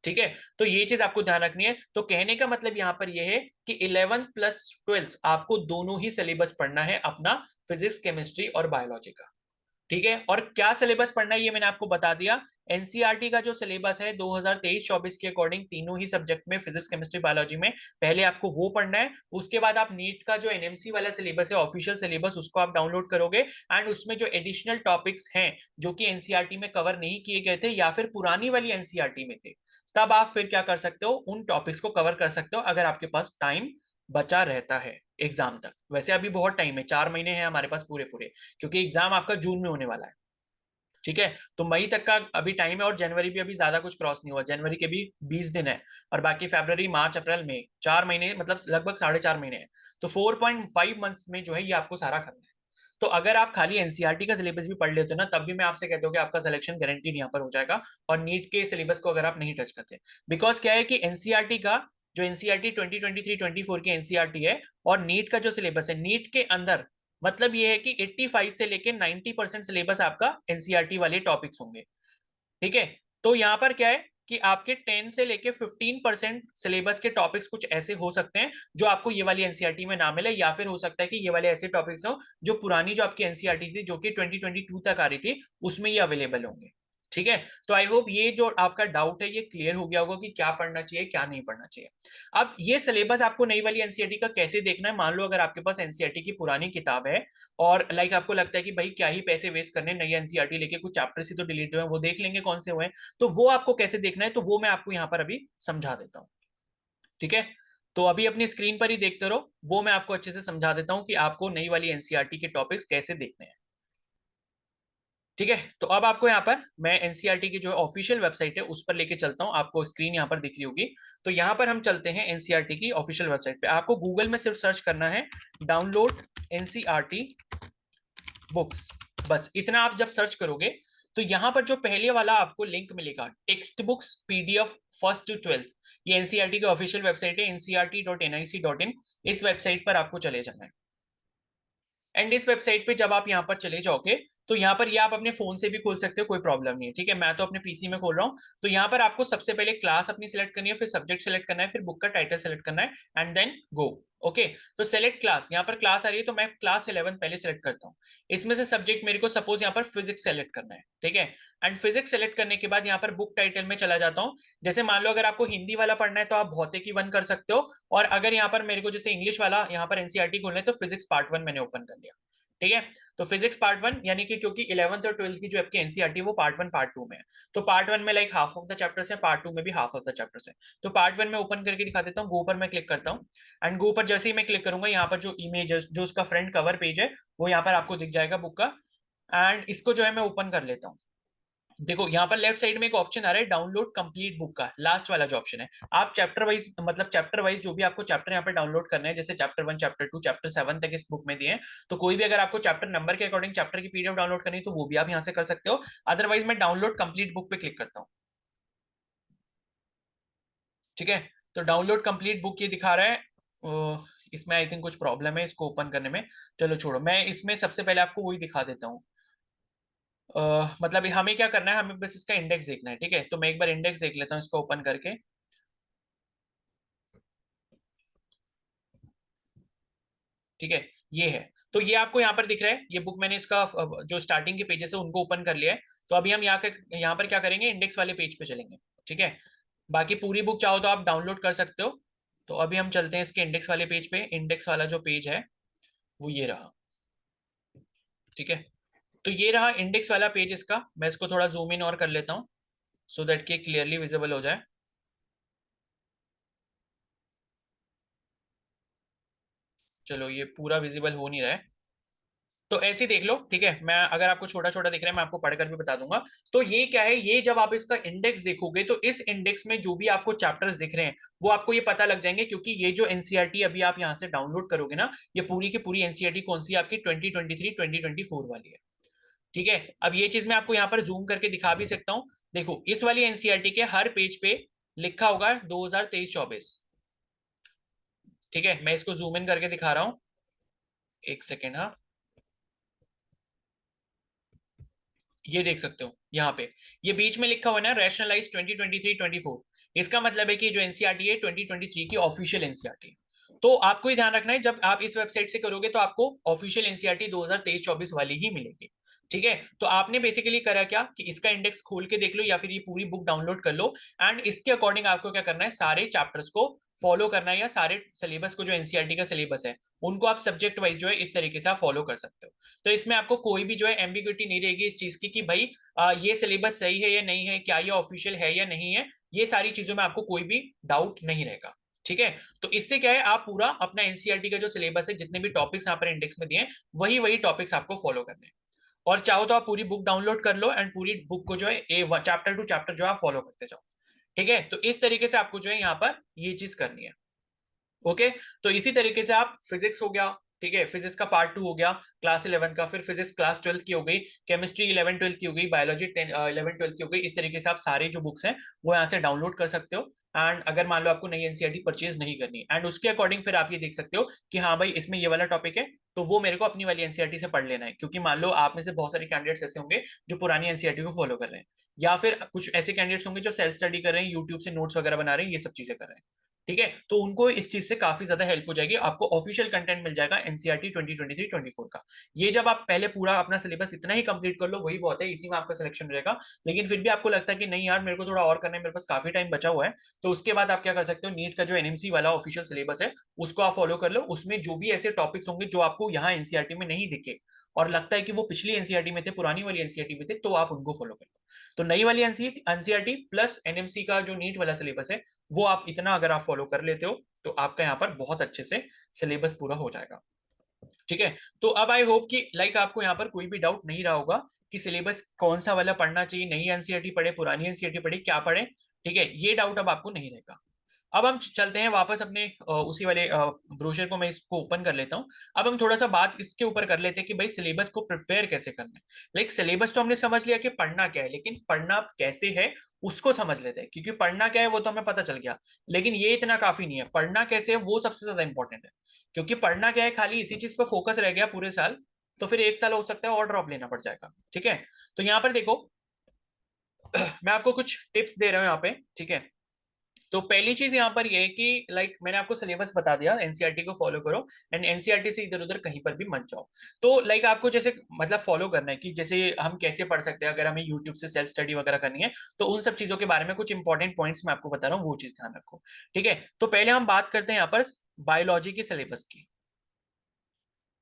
ठीक है, तो ये चीज आपको ध्यान रखनी है। तो कहने का मतलब यहां पर ये है कि 11th प्लस 12th आपको दोनों ही सिलेबस पढ़ना है अपना, फिजिक्स केमिस्ट्री और बायोलॉजी का। ठीक है, और क्या सिलेबस पढ़ना है ये मैंने आपको बता दिया। एनसीईआरटी का जो सिलेबस है 2023-24 के अकॉर्डिंग तीनों ही सब्जेक्ट में फिजिक्स केमिस्ट्री बायोलॉजी में पहले आपको वो पढ़ना है। उसके बाद आप नीट का जो एनएमसी वाला सिलेबस है ऑफिशियल सिलेबस उसको आप डाउनलोड करोगे एंड उसमें जो एडिशनल टॉपिक्स हैं जो कि एनसीईआरटी में कवर नहीं किए गए थे या फिर पुरानी वाली एनसीईआरटी में थे, तब आप फिर क्या कर सकते हो, उन टॉपिक्स को कवर कर सकते हो अगर आपके पास टाइम बचा रहता है एग्जाम तक। वैसे अभी बहुत टाइम है, 4 महीने हैं हमारे पास पूरे पूरे, क्योंकि एग्जाम आपका जून में होने वाला है। ठीक है, तो मई तक का अभी टाइम है और जनवरी भी अभी ज्यादा कुछ क्रॉस नहीं हुआ, जनवरी के भी 20 दिन है और बाकी फरवरी मार्च अप्रैल मई 4 महीने मतलब लगभग 4.5 महीने हैं। तो 4.5 मंथ्स में जो है ये आपको सारा करना है। तो अगर आप खाली एनसीईआरटी का सिलेबस भी पढ़ लेते हो ना तब भी मैं आपसे कहता हूँ कि आपका सिलेक्शन गारंटीड यहाँ पर हो जाएगा, और नीट के सिलेबस को अगर आप नहीं टच करते। बिकॉज क्या है कि एनसीईआरटी का जो एनसीईआरटी 2023-24 की एनसीईआरटी है और नीट का जो सिलेबस है, नीट के अंदर मतलब ये है कि 85 से लेके 90% सिलेबस आपका एनसीईआरटी वाले टॉपिक्स होंगे। ठीक है, तो यहां पर क्या है कि आपके 10 से लेके 15% सिलेबस के टॉपिक्स कुछ ऐसे हो सकते हैं जो आपको ये वाली एनसीईआरटी में ना मिले, या फिर हो सकता है कि ये वाले ऐसे टॉपिक्स हो जो पुरानी जो आपकी एनसीईआरटी थी जो कि 2022 तक आ रही थी उसमें ये अवेलेबल होंगे। ठीक है, तो आई होप ये जो आपका डाउट है ये क्लियर हो गया होगा कि क्या पढ़ना चाहिए क्या नहीं पढ़ना चाहिए। अब ये सिलेबस आपको नई वाली एनसीईआरटी का कैसे देखना है, मान लो अगर आपके पास एनसीईआरटी की पुरानी किताब है और लाइक आपको लगता है कि भाई क्या ही पैसे वेस्ट करने, नई एनसीईआरटी लेके कुछ चैप्टर्स ही तो डिलीट हुए हैं वो देख लेंगे कौन से हुए हैं, तो वो आपको कैसे देखना है तो वो मैं आपको यहाँ पर अभी समझा देता हूँ। ठीक है, तो अभी अपनी स्क्रीन पर ही देखते रहो, वो मैं आपको अच्छे से समझा देता हूँ कि आपको नई वाली एनसीईआरटी के टॉपिक्स कैसे देखने हैं। ठीक है, तो अब आपको यहाँ पर मैं एनसीईआरटी की जो ऑफिशियल वेबसाइट है उस पर लेके चलता हूँ, आपको स्क्रीन यहाँ पर दिख रही होगी। तो यहाँ पर हम चलते हैं एनसीईआरटी की ऑफिशियल वेबसाइट पे। आपको गूगल में सिर्फ सर्च करना है डाउनलोड एनसीईआरटी बुक्स, बस इतना आप जब सर्च करोगे तो यहाँ पर जो पहले वाला आपको लिंक मिलेगा text books PDF first to 12th, ये एनसीईआरटी की ऑफिशियल वेबसाइट है ncrt.nic.in, इस वेबसाइट पर आपको चले जाना है। एंड इस वेबसाइट पे जब आप यहाँ पर चले जाओगे तो यहाँ पर ये आप अपने फोन से भी खोल सकते हो, कोई प्रॉब्लम नहीं है। ठीक है, मैं तो अपने पीसी में खोल रहा हूँ। तो यहाँ पर आपको सबसे पहले क्लास अपनी सिलेक्ट करनी है, फिर सब्जेक्ट सिलेक्ट करना है, फिर बुक का टाइटल सिलेक्ट करना है एंड देन गो। ओके, तो सेलेक्ट क्लास, यहाँ पर क्लास आ रही है तो मैं क्लास 11 पहले सेलेक्ट करता हूँ। इसमें से सब्जेक्ट मेरे को सपोज यहाँ पर फिजिक्स सेलेक्ट करना है, ठीक है। एंड फिजिक्स सेलेक्ट करने के बाद यहाँ पर बुक टाइटल में चला जाता हूँ। जैसे मान लो अगर आपको हिंदी वाला पढ़ना है तो आप भौतिकी 1 कर सकते हो, और अगर यहाँ पर मेरे को जैसे इंग्लिश वाला यहाँ पर एनसीईआरटी खोलना है तो फिजिक्स पार्ट 1 मैंने ओपन कर लिया, ठीक है। तो फिजिक्स पार्ट 1 यानी कि क्योंकि 11th और 12th की जो आपकी एनसीईआरटी वो पार्ट 1 पार्ट 2 में है, तो पार्ट 1 में like half of the chapters है, पार्ट 2 में भी हाफ ऑफ द चैप्टर्स है। तो पार्ट 1 में ओपन करके दिखा देता हूँ, गो पर मैं क्लिक करता हूँ। एंड गो पर जैसे ही मैं क्लिक करूंगा यहाँ पर जो इमेज जो उसका फ्रंट कवर पेज है वो यहाँ पर आपको दिख जाएगा बुक का। एंड इसको जो है मैं ओपन कर लेता हूँ। देखो यहाँ पर लेफ्ट साइड में एक ऑप्शन आ रहा है डाउनलोड कंप्लीट बुक का, लास्ट वाला जो ऑप्शन है। आप चैप्टर वाइज मतलब चैप्टर वाइज जो भी आपको चैप्टर यहाँ पर डाउनलोड करना है, जैसे चैप्टर 1 चैप्टर 2 चैप्टर 7 तक इस बुक में दिए हैं, तो कोई भी अगर आपको चैप्टर नंबर के अकॉर्डिंग चैप्टर की पीडीएफ डाउनलोड करनी है तो वो भी आप यहाँ से कर सकते हो। अदरवाइज मैं डाउनलोड कंप्लीट बुक पे क्लिक करता हूँ, ठीक है। तो डाउनलोड कंप्लीट बुक ये दिखा रहा है। इसमें आई थिंक कुछ प्रॉब्लम है इसको ओपन करने में। चलो छोड़ो, मैं इसमें सबसे पहले आपको वही दिखा देता हूँ। मतलब हमें क्या करना है, हमें बस इसका इंडेक्स देखना है, ठीक है। तो मैं एक बार इंडेक्स देख लेता हूँ इसको ओपन करके, ठीक है। ये है, तो ये आपको यहाँ पर दिख रहा है, ये बुक मैंने इसका जो स्टार्टिंग के पेजेस है उनको ओपन कर लिया है। तो अभी हम यहाँ पर क्या करेंगे, इंडेक्स वाले पेज पे चलेंगे, ठीक है। बाकी पूरी बुक चाहो तो आप डाउनलोड कर सकते हो। तो अभी हम चलते हैं इसके इंडेक्स वाले पेज पे। इंडेक्स वाला जो पेज है वो ये रहा, ठीक है। तो ये रहा इंडेक्स वाला पेज इसका। मैं इसको थोड़ा जूम इन और कर लेता हूँ सो दैट कि क्लियरली विजिबल हो जाए। चलो ये पूरा विजिबल हो नहीं रहा है, तो ऐसे ही देख लो, ठीक है। मैं अगर आपको छोटा छोटा दिख रहा है मैं आपको पढ़कर भी बता दूंगा। तो ये क्या है, ये जब आप इसका इंडेक्स देखोगे तो इस इंडेक्स में जो भी आपको चैप्टर्स दिख रहे हैं वो आपको ये पता लग जाएंगे, क्योंकि ये जो एनसीईआरटी अभी आप यहाँ से डाउनलोड करोगे ना, ये पूरी की पूरी एनसीईआरटी कौन सी आपकी 2023-2024 वाली है, ठीक है। अब ये चीज मैं आपको यहाँ पर जूम करके दिखा भी सकता हूँ। देखो इस वाली एनसीईआरटी के हर पेज पे लिखा होगा 2023-24, ठीक है। मैं इसको जूम इन करके दिखा रहा हूँ, एक सेकेंड, हाँ। ये देख सकते हो यहाँ पे, ये बीच में लिखा हुआ है ना रैशनलाइज 2023-24, इसका मतलब है कि जो एनसीईआरटी है 2023 की ऑफिशियल एनसीईआरटी। तो आपको ही ध्यान रखना है, जब आप इस वेबसाइट से करोगे तो आपको ऑफिशियल एनसीईआरटी 2023-24 वाली ही मिलेगी, ठीक है। तो आपने बेसिकली करा क्या कि इसका इंडेक्स खोल के देख लो या फिर ये पूरी बुक डाउनलोड कर लो। एंड इसके अकॉर्डिंग आपको क्या करना है, सारे चैप्टर्स को फॉलो करना है, या सारे सिलेबस को जो एनसीईआरटी का सिलेबस है उनको आप सब्जेक्ट वाइज जो है इस तरीके से आप फॉलो कर सकते हो। तो इसमें आपको कोई भी जो है एम्बिग्युइटी नहीं रहेगी इस चीज की कि भाई ये सिलेबस सही है या नहीं है, क्या ये ऑफिशियल है या नहीं है। ये सारी चीजों में आपको कोई भी डाउट नहीं रहेगा, ठीक है। तो इससे क्या है, आप पूरा अपना एनसीईआरटी का जो सिलेबस है, जितने भी टॉपिक्स यहाँ पर इंडेक्स में दिए हैं वही वही टॉपिक्स आपको फॉलो करने हैं। और चाहो तो आप पूरी बुक डाउनलोड कर लो एंड पूरी बुक को जो है चैप्टर टू चैप्टर जो है फॉलो करते जाओ, ठीक है। तो इस तरीके से आपको जो है यहाँ पर ये चीज करनी है, ओके। तो इसी तरीके से आप फिजिक्स हो गया, ठीक है, फिजिक्स का पार्ट 2 हो गया क्लास 11 का, फिर फिजिक्स क्लास 12 की हो गई, केमिस्ट्री 11 12 की हो गई, बायोलॉजी 11 12 की हो गई। इस तरीके से आप सारे जो बुक्स हैं वो यहाँ से डाउनलोड कर सकते हो। एंड अगर मान लो आपको नई एनसीईआरटी परचेज नहीं करनी एंड उसके अकॉर्डिंग फिर आप ये देख सकते हो कि हाँ भाई इसमें ये वाला टॉपिक है तो वो मेरे को अपनी वाली एनसीईआरटी से पढ़ लेना है, क्योंकि मान लो आप में से बहुत सारे कैंडिडेट्स ऐसे होंगे जो पुरानी एनसीईआरटी को फॉलो कर रहे हैं, या फिर कुछ ऐसे कैंडिडेट्स होंगे जो सेल्फ स्टडी कर रहे हैं, यूट्यूब से नोट्स वगैरह बना रहे हैं, ये सब चीजें कर रहे हैं, ठीक है। तो उनको इस चीज से काफी ज्यादा हेल्प हो जाएगी, आपको ऑफिशियल कंटेंट मिल जाएगा एनसीईआरटी 2023-24 का। ये जब आप पहले पूरा अपना सिलेबस इतना ही कंप्लीट कर लो वही बहुत है, इसी में आपका सिलेक्शन रहेगा। लेकिन फिर भी आपको लगता है कि नहीं यार मेरे को थोड़ा और करना है, मेरे पास काफी टाइम बचा हुआ है, तो उसके बाद आप क्या कर सकते हो, नीट का जो एनएमसी वाला ऑफिशियल सिलेबस है उसको आप फॉलो कर लो। उसमें जो भी ऐसे टॉपिक्स होंगे जो आपको यहाँ एनसीईआरटी में नहीं दिखे और लगता है कि वो पिछली एनसीईआरटी में थे, पुरानी वाली एनसीईआरटी में थे, तो आप उनको फॉलो कर लो। तो नई वाली एनसीईआरटी प्लस एनएमसी का जो नीट वाला सिलेबस है वो आप इतना अगर आप फॉलो कर लेते हो तो आपका यहाँ पर बहुत अच्छे से सिलेबस पूरा हो जाएगा, ठीक है। तो अब आई होप कि लाइक आपको यहाँ पर कोई भी डाउट नहीं रहा होगा कि सिलेबस कौन सा वाला पढ़ना चाहिए, नई एनसीईआरटी पढ़े पुरानी एनसीईआरटी पढ़े क्या पढ़े, ठीक है। ये डाउट अब आपको नहीं रहेगा। अब हम चलते हैं वापस अपने उसी वाले ब्रोशर को मैं इसको ओपन कर लेता हूँ। अब हम थोड़ा सा बात इसके ऊपर कर लेते हैं कि भाई सिलेबस को प्रिपेयर कैसे करना है। लाइक सिलेबस तो हमने समझ लिया कि पढ़ना क्या है, लेकिन पढ़ना कैसे है उसको समझ लेते हैं, क्योंकि पढ़ना क्या है वो तो हमें पता चल गया, लेकिन ये इतना काफी नहीं है, पढ़ना कैसे है वो सबसे ज्यादा इंपॉर्टेंट है। क्योंकि पढ़ना क्या है, खाली इसी चीज पर फोकस रह गया पूरे साल तो फिर एक साल हो सकता है और ड्रॉप लेना पड़ जाएगा, ठीक है। तो यहाँ पर देखो मैं आपको कुछ टिप्स दे रहा हूँ यहाँ पे, ठीक है। तो पहली चीज यहाँ पर ये है कि लाइक मैंने आपको सिलेबस बता दिया, एनसीईआरटी को फॉलो करो एंड एनसीईआरटी से इधर उधर कहीं पर भी मत जाओ। तो लाइक आपको जैसे मतलब फॉलो करना है कि जैसे हम कैसे पढ़ सकते हैं अगर हमें यूट्यूब से सेल्फ स्टडी वगैरह करनी है, तो उन सब चीजों के बारे में कुछ इंपॉर्टेंट पॉइंट्स मैं आपको बता रहा हूँ, वो चीज ध्यान रखो। ठीक है, तो पहले हम बात करते हैं यहाँ पर बायोलॉजी की सिलेबस की।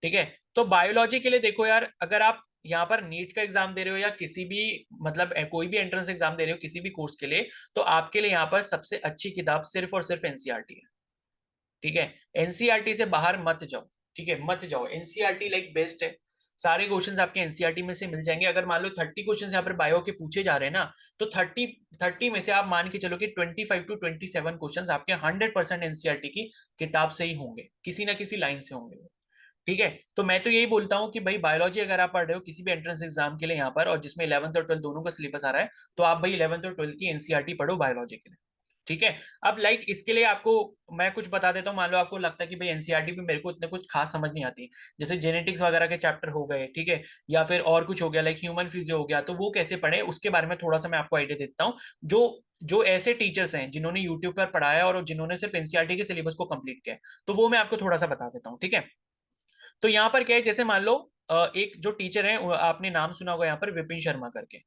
ठीक है, तो बायोलॉजी के लिए देखो यार, अगर आप यहाँ पर नीट का एग्जाम दे रहे हो या किसी भी मतलब कोई भी एंट्रेंस एग्जाम दे रहे हो किसी भी कोर्स के लिए, तो आपके लिए यहाँ पर सबसे अच्छी किताब सिर्फ और सिर्फ एनसीईआरटी है। ठीक है, एनसीईआरटी से बाहर मत जाओ। ठीक है, मत जाओ, एनसीईआरटी लाइक बेस्ट है। सारे क्वेश्चंस आपके एनसीईआरटी में से मिल जाएंगे। अगर मान लो 30 क्वेश्चंस यहाँ पर बायो के पूछे जा रहे हैं ना, तो 30 में से आप मान के चलो कि 25 to 27 क्वेश्चंस आपके 100% एनसीईआरटी की किताब से ही होंगे, किसी ना किसी लाइन से होंगे। ठीक है, तो मैं तो यही बोलता हूँ कि भाई बायोलॉजी अगर आप पढ़ रहे हो किसी भी एंट्रेंस एग्जाम के लिए यहाँ पर, और जिसमें 11th और 12th दोनों का सिलेबस आ रहा है, तो आप भाई 11th और 12th की एनसीईआरटी पढ़ो बायोलॉजी के लिए। ठीक है, अब लाइक इसके लिए आपको मैं कुछ बता देता हूँ। मान लो आपको लगता है कि भाई एनसीईआरटी में मेरे को इतने कुछ खास समझ नहीं आती, जैसे जेनेटिक्स वगैरह के चैप्टर हो गए, ठीक है, या फिर और कुछ हो गया लाइक ह्यूमन फिजियो हो गया, तो वो कैसे पढ़े उसके बारे में थोड़ा सा मैं आपको आइडिया देता हूँ। जो जो ऐसे टीचर्स हैं जिन्होंने यूट्यूब पर पढ़ाया और जिन्होंने सिर्फ एनसीईआरटी के सिलेबस को कंप्लीट किया है, तो वो मैं आपको थोड़ा सा बता देता हूँ। ठीक है, तो यहाँ पर क्या है, जैसे मान लो एक जो टीचर है आपने नाम सुना होगा यहाँ पर, विपिन शर्मा करके।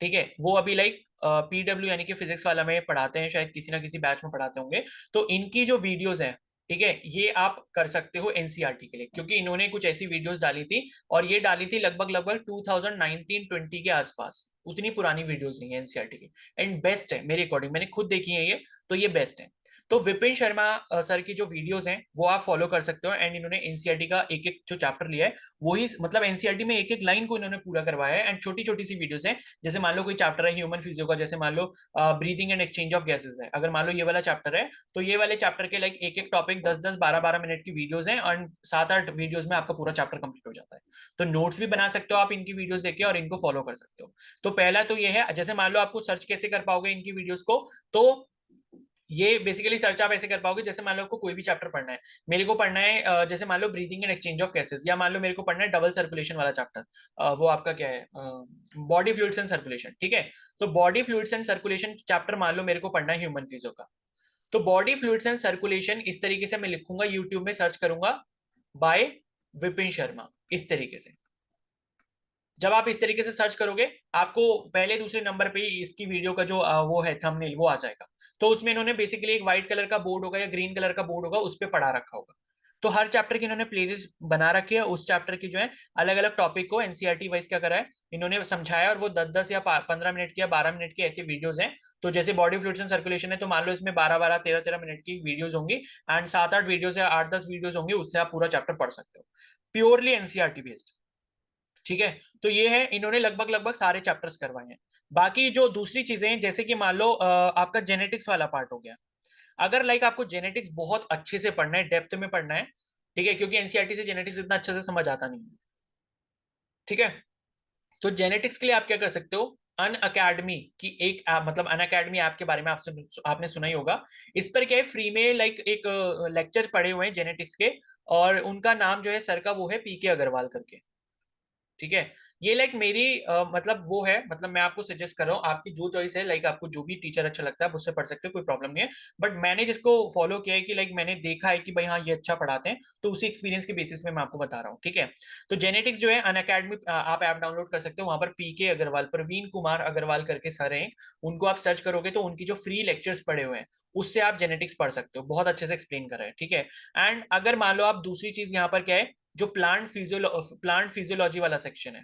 ठीक है, वो अभी लाइक पीडब्ल्यू यानी कि फिजिक्स वाला में पढ़ाते हैं, शायद किसी ना किसी बैच में पढ़ाते होंगे। तो इनकी जो वीडियोस हैं, ठीक है, ये आप कर सकते हो एनसीईआरटी के लिए, क्योंकि इन्होंने कुछ ऐसी वीडियोस डाली थी, और ये डाली थी लगभग लगभग 2019-20 के आसपास। उतनी पुरानी वीडियोस नहीं है एनसीईआरटी की, एंड बेस्ट है मेरे अकॉर्डिंग, मैंने खुद देखी है ये, तो ये बेस्ट है। तो विपिन शर्मा सर की जो वीडियोस हैं वो आप फॉलो कर सकते हो, एंड इन्होंने एनसीईआरटी का एक एक जो चैप्टर लिया है वही मतलब एनसीईआरटी में एक एक लाइन को इन्होंने पूरा करवाया है, एंड छोटी छोटी सी वीडियोस हैं। जैसे मान लो कोई चैप्टर है ह्यूमन फिजियो का, जैसे मान लो breathing and exchange of gases है, अगर मान लो ये वाला चैप्टर है, तो ये वाले चैप्टर के लाइक एक एक टॉपिक 10-10 12-12 मिनट की वीडियोस हैं, और 7-8 वीडियोस में आपका पूरा चैप्टर कंप्लीट हो जाता है। तो नोट्स भी बना सकते हो आप इनकी वीडियोस देख के, और इनको फॉलो कर सकते हो। तो पहला तो ये है, जैसे मान लो आपको सर्च कैसे कर पाओगे इनकी वीडियोस को, तो ये बेसिकली सर्च आप ऐसे कर पाओगे, जैसे मान लो आपको कोई भी चैप्टर पढ़ना है, मेरे को पढ़ना है जैसे मान लो breathing and exchange of gases, या मान लो मेरे को पढ़ना है डबल सर्कुलेशन वाला चैप्टर, वो आपका क्या है, बॉडी फ्लूइड्स एंड सर्कुलेशन। ठीक है, तो body fluids and circulation chapter मान लो मेरे को पढ़ना है ह्यूमन फिजियो का, तो बॉडी फ्लूइड्स एंड सर्कुलेशन इस तरीके से मैं लिखूंगा, यूट्यूब में सर्च करूंगा बाय विपिन शर्मा, इस तरीके से। जब आप इस तरीके से सर्च करोगे, आपको पहले दूसरे नंबर पे ही इसकी वीडियो का जो वो है थंबनेल, वो आ जाएगा। तो उसमें इन्होंने बेसिकली एक व्हाइट कलर का बोर्ड होगा या ग्रीन कलर का बोर्ड होगा, उस पर पढ़ा रखा होगा। तो हर चैप्टर की इन्होंने प्लेलिस्ट बना रखी है, उस चैप्टर की जो है अलग अलग टॉपिक को एनसीईआरटी वाइज क्या करा है इन्होंने समझाया, और वो 10-10 या 15 मिनट की या 12 मिनट की ऐसी वीडियोस हैं। तो जैसे बॉडी फ्लूइड्स एंड सर्कुलेशन है, तो मान लो इसमें 12-12 13-13 मिनट की वीडियोस होंगी, एंड 7-8 वीडियोस या 8-10 वीडियोस होंगी, उससे आप पूरा चैप्टर पढ़ सकते हो, प्योरली एनसीईआरटी बेस्ड। ठीक है, तो ये है, इन्होंने लगभग लगभग सारे चैप्टर्स करवाए हैं। बाकी जो दूसरी चीजें हैं, जैसे कि मान लो आपका जेनेटिक्स वाला पार्ट हो गया, अगर लाइक आपको जेनेटिक्स बहुत अच्छे से पढ़ना है, डेप्थ में पढ़ना है, ठीक है, क्योंकि एनसीईआरटी से जेनेटिक्स इतना अच्छे से समझ आता नहीं है। ठीक है, तो जेनेटिक्स के लिए आप क्या कर सकते हो, अन अकेडमी की एक मतलब अन अकेडमी ऐप के बारे में आपने सुना ही होगा। इस पर क्या है, फ्री में लाइक एक लेक्चर पढ़े हुए हैं जेनेटिक्स के, और उनका नाम जो है सर का वो है पीके अग्रवाल करके। ठीक है, ये लाइक मेरी मतलब वो है, मतलब मैं आपको सजेस्ट कर रहा हूँ, आपकी जो चॉइस है, लाइक आपको जो भी टीचर अच्छा लगता है आप उससे पढ़ सकते हो, कोई प्रॉब्लम नहीं है। बट मैंने जिसको फॉलो किया है कि लाइक मैंने देखा है कि भाई हाँ ये अच्छा पढ़ाते हैं, तो उसी एक्सपीरियंस के बेसिस में मैं आपको बता रहा हूँ। ठीक है, तो जेनेटिक्स जो है अन अकेडमी आप ऐप डाउनलोड कर सकते हो, वहां पर पीके अग्रवाल, प्रवीण कुमार अग्रवाल करके सर हैं, उनको आप सर्च करोगे तो उनकी जो फ्री लेक्चर्स पड़े हुए हैं उससे आप जेनेटिक्स पढ़ सकते हो, बहुत अच्छे से एक्सप्लेन कर रहे हैं। ठीक है, एंड अगर मान लो आप दूसरी चीज यहाँ पर क्या है, जो प्लांट फिजियोलॉजी वाला सेक्शन है,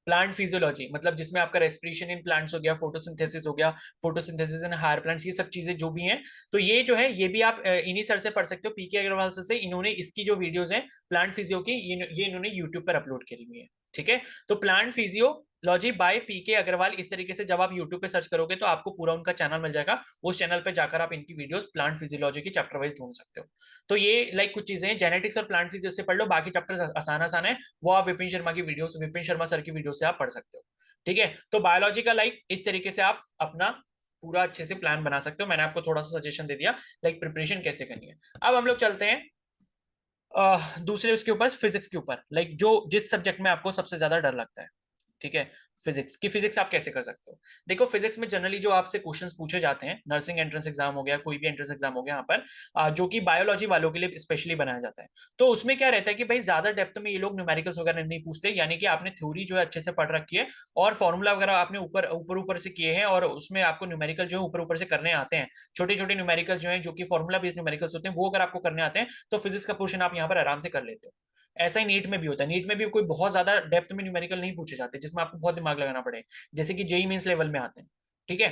प्लांट फिजियोलॉजी मतलब जिसमें आपका रेस्पिरेशन इन प्लांट्स हो गया, फोटोसिंथेसिस हो गया, फोटोसिंथेसिस इन हायर प्लांट्स, ये सब चीजें जो भी हैं, तो ये जो है ये भी आप इन्हीं सर से पढ़ सकते हो, पीके अग्रवाल सर से। इन्होंने इसकी जो वीडियोस हैं प्लांट फिजियो की, ये इन्होंने यूट्यूब पर अपलोड करी हुई है। ठीक है, तो प्लांट फिजियोलॉजी बाय पीके अग्रवाल, इस तरीके से जब आप यूट्यूब पे सर्च करोगे तो आपको पूरा उनका चैनल मिल जाएगा, उस चैनल पे जाकर आप इनकी वीडियोस प्लांट फिजियोलॉजी की चैप्टर वाइज ढूंढ सकते हो। तो ये लाइक कुछ चीजें जेनेटिक्स और प्लांट फिजियो से पढ़ लो, बाकी चैप्टर आसान आसान है, वो आप विपिन शर्मा सर की वीडियो से आप पढ़ सकते हो। ठीक है, तो बायोलॉजी का लाइक इस तरीके से आप अपना पूरा अच्छे से प्लान बना सकते हो, मैंने आपको थोड़ा सा सजेशन दे दिया लाइक प्रिपरेशन कैसे करनी है। अब हम लोग चलते हैं दूसरे उसके ऊपर, फिजिक्स के ऊपर, लाइक जो जिस सब्जेक्ट में आपको सबसे ज्यादा डर लगता है। ठीक है, फिजिक्स की, फिजिक्स आप कैसे कर सकते हो। देखो फिजिक्स में जनरली जो आपसे क्वेश्चंस पूछे जाते हैं, नर्सिंग एंट्रेंस एग्जाम हो गया, कोई भी एंट्रेंस एग्जाम हो गया यहाँ पर, जो कि बायोलॉजी वालों के लिए स्पेशली बनाया जाता है। तो उसमें क्या रहता है कि भाई ज्यादा डेप्थ में ये लोग न्यूमेरिकल्स वगैरह नहीं पूछते, यानी कि आपने थ्योरी जो है अच्छे से पढ़ रखी है और फॉर्मूला वगैरह आपने ऊपर ऊपर ऊपर से किए हैं, और उसमें आपको न्यूमेरिकल जो है ऊपर ऊपर से करने आते हैं, छोटे छोटे न्यूमेरिकल जो है जो कि फॉर्मूला बेस्ड न्यूमेरिकल्स होते हैं, वो अगर आपको करने आते हैं तो फिजिक्स का पोर्शन आप यहाँ पर आराम से कर लेते हो। ऐसा ही नीट में भी होता है, नीट में भी कोई बहुत ज्यादा डेप्थ में न्यूमेरिकल नहीं पूछे जाते जिसमें आपको बहुत दिमाग लगाना पड़े, जैसे कि जेई मेंस लेवल में आते हैं। ठीक है,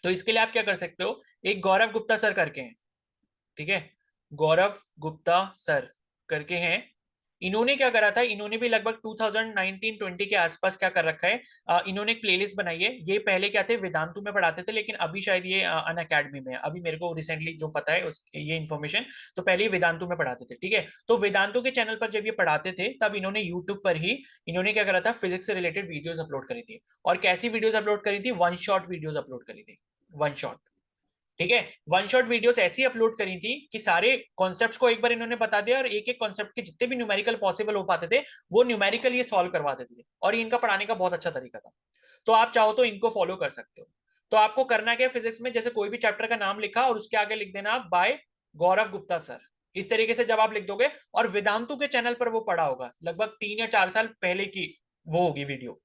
तो इसके लिए आप क्या कर सकते हो, एक गौरव गुप्ता सर करके हैं, ठीक है, गौरव गुप्ता सर करके हैं। इन्होंने क्या करा था, इन्होंने भी लगभग 2019-20 के आसपास क्या कर रखा है, इन्होंने एक प्लेलिस्ट बनाई है। ये पहले क्या थे, वेदांतु में पढ़ाते थे, लेकिन अभी शायद ये अन अकेडमी में है, अभी मेरे को रिसेंटली जो पता है उस ये इन्फॉर्मेशन। तो पहले ये वेदांतु में पढ़ाते थे, ठीक है। तो वेदांतु के चैनल पर जब ये पढ़ाते थे तब इन्होंने यूट्यूब पर ही इन्होंने क्या करा था, फिजिक्स से रिलेटेड वीडियोस अपलोड करी थी। और कैसी वीडियोस अपलोड करी थी, वन शॉट वीडियोस अपलोड करी थी, वन शॉट। ठीक है, वन शॉट वीडियोस ऐसी अपलोड करी थी कि सारे कॉन्सेप्ट्स को एक बार इन्होंने बता दिया, और एक एक कॉन्सेप्ट के जितने भी न्यूमेरिकल पॉसिबल हो पाते थे वो न्यूमेरिकल ये सॉल्व करवा देते थे, और ये इनका पढ़ाने का बहुत अच्छा तरीका था। तो आप चाहो तो इनको फॉलो कर सकते हो। तो आपको करना क्या है, फिजिक्स में जैसे कोई भी चैप्टर का नाम लिखा और उसके आगे लिख देना बाय गौरव गुप्ता सर। इस तरीके से जब आप लिख दोगे, और वेदांतु के चैनल पर वो पढ़ा होगा लगभग 3 या 4 साल पहले की वो होगी वीडियो,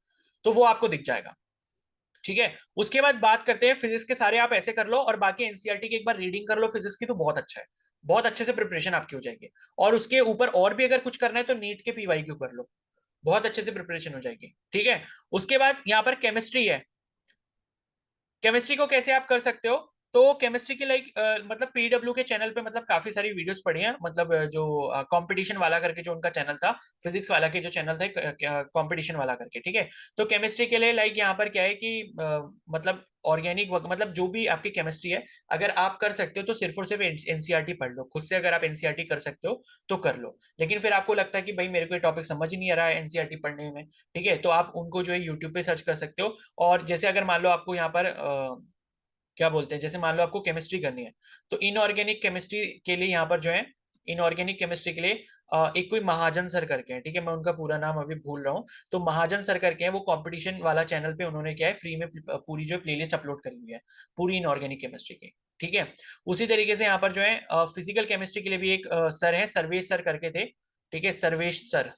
तो वो आपको दिख जाएगा। ठीक है, उसके बाद बात करते हैं फिजिक्स के, सारे आप ऐसे कर लो, और बाकी एनसीईआरटी की एक बार रीडिंग कर लो फिजिक्स की, तो बहुत अच्छा है, बहुत अच्छे से प्रिपरेशन आपकी हो जाएगी। और उसके ऊपर और भी अगर कुछ करना है तो नीट के पीवाईक्यू कर लो, बहुत अच्छे से प्रिपरेशन हो जाएगी। ठीक है, उसके बाद यहाँ पर केमिस्ट्री है। केमिस्ट्री को कैसे आप कर सकते हो, तो केमिस्ट्री की लाइक मतलब पीडब्ल्यू के चैनल पे मतलब काफी सारी वीडियोस पड़ी हैं, मतलब जो कंपटीशन वाला करके जो उनका चैनल था, फिजिक्स वाला के जो चैनल था कंपटीशन वाला करके, ठीक है। तो केमिस्ट्री के लिए लाइक यहाँ पर क्या है कि मतलब ऑर्गेनिक मतलब जो भी आपकी केमिस्ट्री है, अगर आप कर सकते हो तो सिर्फ और सिर्फ एनसीईआरटी पढ़ लो खुद से, अगर आप एनसीईआरटी कर सकते हो तो कर लो। लेकिन फिर आपको लगता है कि भाई मेरे को ये टॉपिक समझ ही नहीं आ रहा है एनसीईआरटी पढ़ने में, ठीक है, तो आप उनको जो है यूट्यूब पे सर्च कर सकते हो। और जैसे अगर मान लो आपको यहाँ पर क्या बोलते हैं, जैसे मान लो आपको केमिस्ट्री करनी है, तो इनऑर्गेनिक केमिस्ट्री के लिए यहाँ पर जो है, इनऑर्गेनिक केमिस्ट्री के लिए एक कोई महाजन सर करके हैं, ठीक है, मैं उनका पूरा नाम अभी भूल रहा हूँ। तो महाजन सर करके हैं, वो कंपटीशन वाला चैनल पे उन्होंने क्या है, फ्री में पूरी जो प्लेलिस्ट अपलोड करी हुई है पूरी इनऑर्गेनिक केमिस्ट्री की। ठीक है, उसी तरीके से यहाँ पर जो है फिजिकल केमिस्ट्री के लिए भी एक सर है, सर्वेश सर करके थे, ठीक है, सर्वेश सर।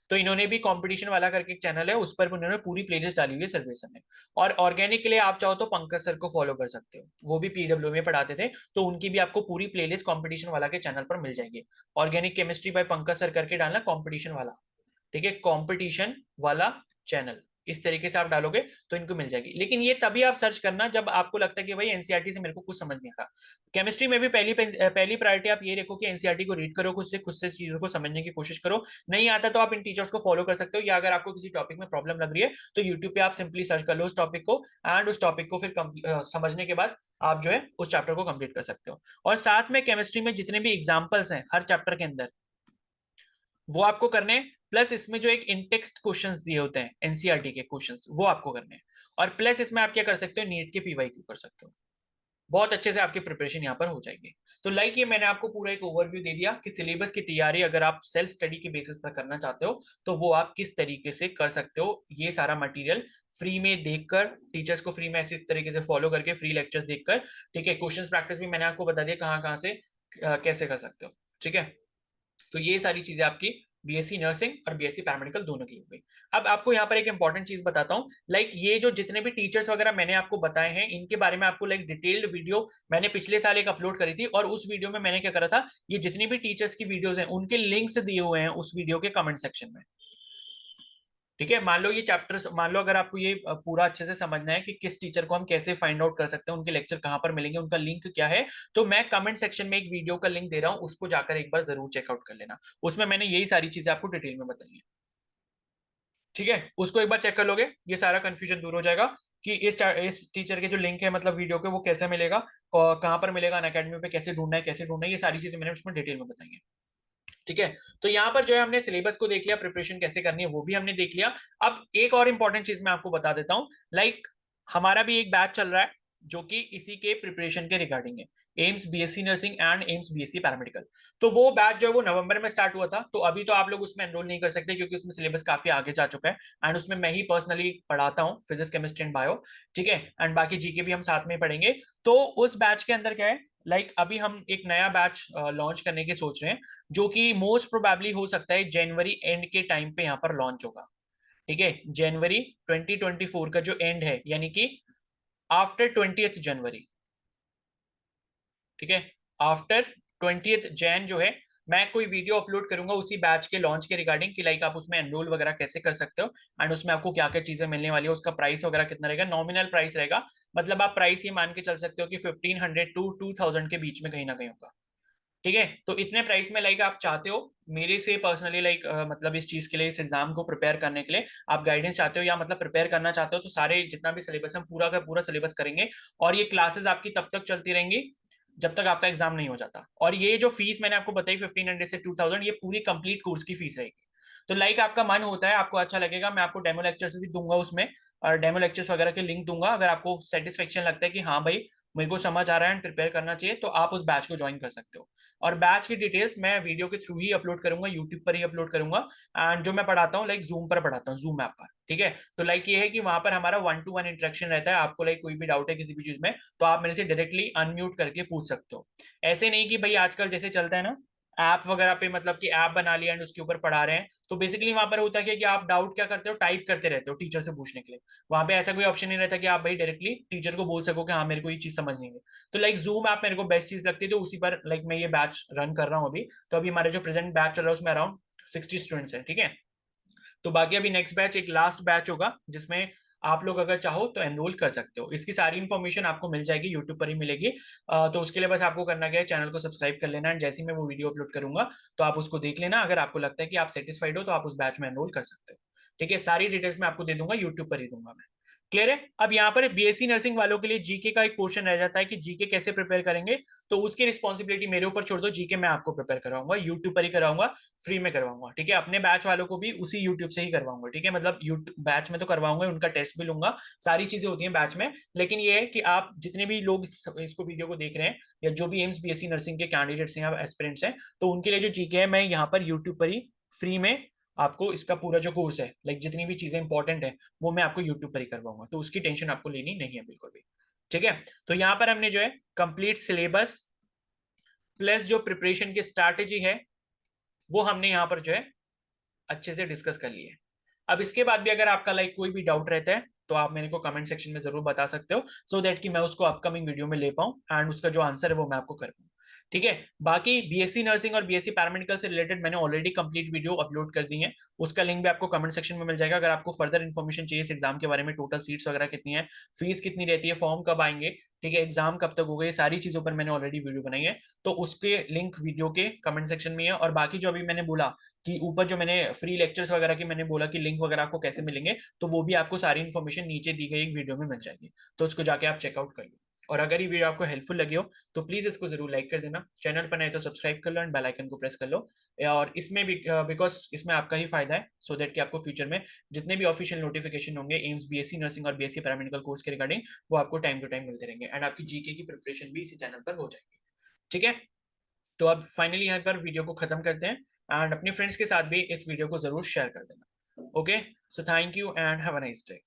तो इन्होंने भी कंपटीशन वाला करके एक चैनल है, उस पर भी उन्होंने पूरी प्लेलिस्ट डाली हुई है सर्वेसन में। और ऑर्गेनिक के लिए आप चाहो तो पंकज सर को फॉलो कर सकते हो, वो भी पीडब्ल्यू में पढ़ाते थे, तो उनकी भी आपको पूरी प्लेलिस्ट कंपटीशन वाला के चैनल पर मिल जाएगी। Organic chemistry bye Pankaj sir करके डालना कंपटीशन वाला, ठीक है, कंपटीशन वाला चैनल, इस तरीके से आप डालोगे तो इनको मिल जाएगी। लेकिन ये तभी आप सर्च करना जब आपको लगता है कि भाई एनसीईआरटी से मेरे को कुछ समझ नहीं आ रहा। केमिस्ट्री में भी पहली प्रायोरिटी आप ये रखो कि एनसीईआरटी को रीड करो, खुद से चीजों को समझने की कोशिश करो। नहीं आता तो आप इन टीचर्स को फॉलो कर सकते हो, या अगर आपको किसी टॉपिक में प्रॉब्लम लग रही है तो यूट्यूब पे आप सिंपली सर्च कर लो उस टॉपिक को, एंड उस टॉपिक को फिर समझने के बाद आप जो है उस चैप्टर को कंप्लीट कर सकते हो। और साथ में केमिस्ट्री में जितने भी एग्जाम्पल्स हैं हर चैप्टर के अंदर, वो आपको करने, प्लस इसमें जो एक इंटेक्स्ट क्वेश्चंस दिए होते हैं एनसीईआरटी के क्वेश्चंस, वो आपको करने हैं। और प्लस इसमें आप क्या कर सकते हो, नीट के पीवाईक्यू कर सकते हो। बहुत अच्छे से आपकी प्रिपरेशन यहाँ पर हो जाएगी। तो लाइक ये मैंने आपको पूरा एक ओवरव्यू दे दिया कि सिलेबस की तैयारी अगर आप सेल्फ स्टडी के बेसिस पर करना चाहते हो तो वो आप किस तरीके से कर सकते हो। ये सारा मटेरियल फ्री में देखकर, टीचर्स को फ्री में ऐसे इस तरीके से फॉलो करके, फ्री लेक्चर्स देखकर, ठीक है, क्वेश्चंस प्रैक्टिस भी मैंने आपको बता दिया कहाँ कहाँ से कैसे कर सकते हो। ठीक है, तो ये सारी चीजें आपकी बीएससी नर्सिंग और बीएससी पैरामेडिकल दोनों की हो गई। अब आपको यहाँ पर एक इंपॉर्टेंट चीज बताता हूँ, लाइक ये जो जितने भी टीचर्स वगैरह मैंने आपको बताए हैं इनके बारे में आपको लाइक डिटेल्ड वीडियो मैंने पिछले साल एक अपलोड करी थी, और उस वीडियो में मैंने क्या करा था, ये जितनी भी टीचर्स की वीडियोस हैं उनके लिंक्स दिए हुए हैं उस वीडियो के कमेंट सेक्शन में। ठीक है, मान लो ये चैप्टर, मान लो अगर आपको ये पूरा अच्छे से समझना है कि किस टीचर को हम कैसे फाइंड आउट कर सकते हैं, उनके लेक्चर कहाँ पर मिलेंगे, उनका लिंक क्या है, तो मैं कमेंट सेक्शन में एक वीडियो का लिंक दे रहा हूँ, उसको जाकर एक बार जरूर चेकआउट कर लेना। उसमें मैंने यही सारी चीजें आपको डिटेल में बताई है। ठीक है, उसको एक बार चेक कर लोगे, ये सारा कंफ्यूजन दूर हो जाएगा कि इस टीचर के जो लिंक है मतलब वीडियो के, वो कैसे मिलेगा, कहाँ पर मिलेगा, अनअकैडमी पे कैसे ढूंढना है, कैसे ढूंढना है, ये सारी चीजें मैंने उसमें डिटेल में बताई है। ठीक है, तो यहाँ पर जो है हमने सिलेबस को देख लिया, प्रिपरेशन कैसे करनी है वो भी हमने देख लिया। अब एक और इंपॉर्टेंट चीज मैं आपको बता देता हूँ, लाइक हमारा भी एक बैच चल रहा है जो कि इसी के प्रिपरेशन के रिगार्डिंग है। AIIMS BSc nursing and AIIMS BSc paramedical. तो वो बैच जो है वो नवंबर में स्टार्ट हुआ था, तो अभी तो आप लोग उसमें एनरोल नहीं कर सकते क्योंकि उसमें सिलेबस काफी आगे जा चुका है, एंड उसमें मैं ही पर्सनली पढ़ाता हूँ फिजिक्स केमिस्ट्री एंड बायो, ठीक है, एंड बाकी जीके भी हम साथ में पढ़ेंगे। तो उस बैच के अंदर क्या है, अभी हम एक नया बैच लॉन्च करने की सोच रहे हैं, जो कि मोस्ट प्रोबेबली हो सकता है जनवरी एंड के टाइम पे यहाँ पर लॉन्च होगा, ठीक है, जनवरी 2024 का जो एंड है, यानी कि आफ्टर 20th जनवरी, ठीक है, आफ्टर 20th जैन जो है, मैं कोई वीडियो अपलोड करूंगा उसी बैच के लॉन्च के रिगार्डिंग कि आप उसमें एनरोल वगैरह कैसे कर सकते हो, एंड उसमें आपको क्या क्या चीजें मिलने वाली है, उसका प्राइस वगैरह कितना रहेगा, नॉमिनल प्राइस रहेगा, मतलब आप प्राइस ये मान के चल सकते हो कि 1500 टू 2000 के बीच में कहीं ना कहीं होगा, ठीक है। तो इतने प्राइस में आप चाहते हो मेरे से पर्सनली मतलब इस चीज के लिए, इस एग्जाम को प्रिपेयर करने के लिए आप गाइडेंस चाहते हो या मतलब प्रिपेयर करना चाहते हो, तो सारे जितना भी सिलेबस हम पूरा का पूरा सिलेबस करेंगे, और ये क्लासेस आपकी तब तक चलती रहेंगी जब तक आपका एग्जाम नहीं हो जाता। और ये जो फीस मैंने आपको बताई 1500 से 2000, ये पूरी कंप्लीट कोर्स की फीस रहेगी। तो आपका मन होता है, आपको अच्छा लगेगा, मैं आपको डेमो लेक्चर्स भी दूंगा उसमें, और डेमो लेक्चर्स वगैरह के लिंक दूंगा, अगर आपको सेटिस्फेक्शन लगता है कि हाँ भाई मेरे को समझ आ रहा है, प्रिपेयर करना चाहिए, तो आप उस बैच को ज्वाइन कर सकते हो। और बैच की डिटेल्स मैं वीडियो के थ्रू ही अपलोड करूंगा, यूट्यूब पर ही अपलोड करूंगा, एंड जो मैं पढ़ाता हूँ जूम पर पढ़ाता हूँ, जूम ऐप पर, ठीक है। तो ये है कि वहां पर हमारा 1-to-1 इंटरेक्शन रहता है, आपको कोई भी डाउट है किसी भी चीज में, तो आप मेरे से डायरेक्टली अनम्यूट करके पूछ सकते हो। ऐसे नहीं कि भाई आजकल जैसे चलता है ना ऐप वगैरह पे, मतलब कि ऐप बना लिया एंड उसके ऊपर पढ़ा रहे हैं, तो बेसिकली वहां पर होता है कि आप डाउट क्या करते हो, टाइप करते रहते हो टीचर से पूछने के लिए। वहां पे ऐसा कोई ऑप्शन नहीं रहता कि आप भाई डायरेक्टली टीचर को बोल सको कि हाँ मेरे को ये चीज समझ नहीं है। तो जूम ऐप मेरे को बेस्ट चीज लगती है, तो उसी पर मैं ये बैच रन कर रहा हूँ अभी। तो अभी हमारे जो प्रेजेंट बैच चल रहा है उसमें अराउंड 60 स्टूडेंट्स हैं, ठीक है। तो बाकी अभी नेक्स्ट बैच एक लास्ट बैच होगा जिसमें आप लोग अगर चाहो तो एनरोल कर सकते हो। इसकी सारी इन्फॉर्मेशन आपको मिल जाएगी, यूट्यूब पर ही मिलेगी। तो उसके लिए बस आपको करना क्या है, चैनल को सब्सक्राइब कर लेना है, जैसे ही मैं वो वीडियो अपलोड करूंगा तो आप उसको देख लेना, अगर आपको लगता है कि आप सेटिस्फाइड हो तो आप उस बैच में एनरोल कर सकते हो, ठीक है। सारी डिटेल्स मैं आपको दे दूंगा, यूट्यूब पर ही दूंगा मैं। क्लियर है। अब यहाँ पर बीएससी नर्सिंग वालों के लिए जीके का एक क्वेश्चन रह जाता है कि जीके कैसे प्रिपेयर करेंगे, तो उसकी रिस्पॉन्सिबिलिटी मेरे ऊपर छोड़ दो, जीके मैं आपको प्रिपेयर कराऊंगा, यूट्यूब पर ही कराऊंगा, फ्री में करवाऊंगा, ठीक है। अपने बैच वालों को भी उसी यूट्यूब से ही करवाऊंगा, ठीक है, मतलब यूट्यूब बैच में तो करवाऊंगा, उनका टेस्ट भी लूंगा, सारी चीजें होती हैं बैच में। लेकिन ये है कि आप जितने भी लोग इसको वीडियो को देख रहे हैं, या जो भी एम्स बीएससी नर्सिंग के कैंडिडेट्स हैं या एस्पिरेंट्स हैं, तो उनके लिए जो जीके है मैं यहाँ पर यूट्यूब पर ही फ्री में आपको इसका पूरा जो कोर्स है, जितनी भी चीजें इंपॉर्टेंट है वो मैं आपको यूट्यूब पर ही करवाऊंगा, तो उसकी टेंशन आपको लेनी नहीं है बिल्कुल भी, ठीक है। तो यहाँ पर हमने जो है कंप्लीट सिलेबस प्लस जो प्रिपरेशन की स्ट्रैटेजी है वो हमने यहाँ पर जो है अच्छे से डिस्कस कर लिए। अब इसके बाद भी अगर आपका कोई भी डाउट रहता है तो आप मेरे को कमेंट सेक्शन में जरूर बता सकते हो, सो दैट कि मैं उसको अपकमिंग वीडियो में ले पाऊं एंड उसका जो आंसर है वो मैं आपको कर पाऊं, ठीक है। बाकी बीएससी नर्सिंग और बीएससी पैरामेडिकल से रिलेटेड मैंने ऑलरेडी कंप्लीट वीडियो अपलोड कर दी है, उसका लिंक भी आपको कमेंट सेक्शन में मिल जाएगा। अगर आपको फर्दर इन्फॉर्मेशन चाहिए इस एग्जाम के बारे में, टोटल सीट्स वगैरह कितनी है, फीस कितनी रहती है, फॉर्म कब आएंगे, ठीक है, एग्जाम कब तक होगा, ये सारी चीजों पर मैंने ऑलरेडी वीडियो बनाई है, तो उसके लिंक वीडियो के कमेंट सेक्शन में है। और बाकी जो अभी मैंने बोला कि ऊपर जो मैंने फ्री लेक्चर्स वगैरह की मैंने बोला कि लिंक वगैरह आपको कैसे मिलेंगे, तो वो भी आपको सारी इन्फॉर्मेशन नीचे दी गई एक वीडियो में मिल जाएगी, तो उसको जाके आप चेकआउट कर लो। और अगर ये वीडियो आपको हेल्पफुल लगी हो तो प्लीज इसको जरूर लाइक कर देना, चैनल पर नए तो सब्सक्राइब कर लो एंड बेल आइकन को प्रेस कर लो। और इसमें भी बिकॉज इसमें आपका ही फायदा है, सो दैट कि आपको फ्यूचर में जितने भी ऑफिशियल नोटिफिकेशन होंगे एम्स बीएससी नर्सिंग और बीएससी पैरामेडिकल कोर्स के रिगार्डिंग, वो आपको टाइम टू टाइम मिलते रहेंगे, एंड आपकी जीके की प्रिपरेशन भी इसी चैनल पर हो जाएगी, ठीक है। तो अब फाइनली यहाँ पर वीडियो को खत्म करते हैं, एंड अपने फ्रेंड्स के साथ भी इस वीडियो को जरूर शेयर कर देना। Okay, so thank you and have a nice day.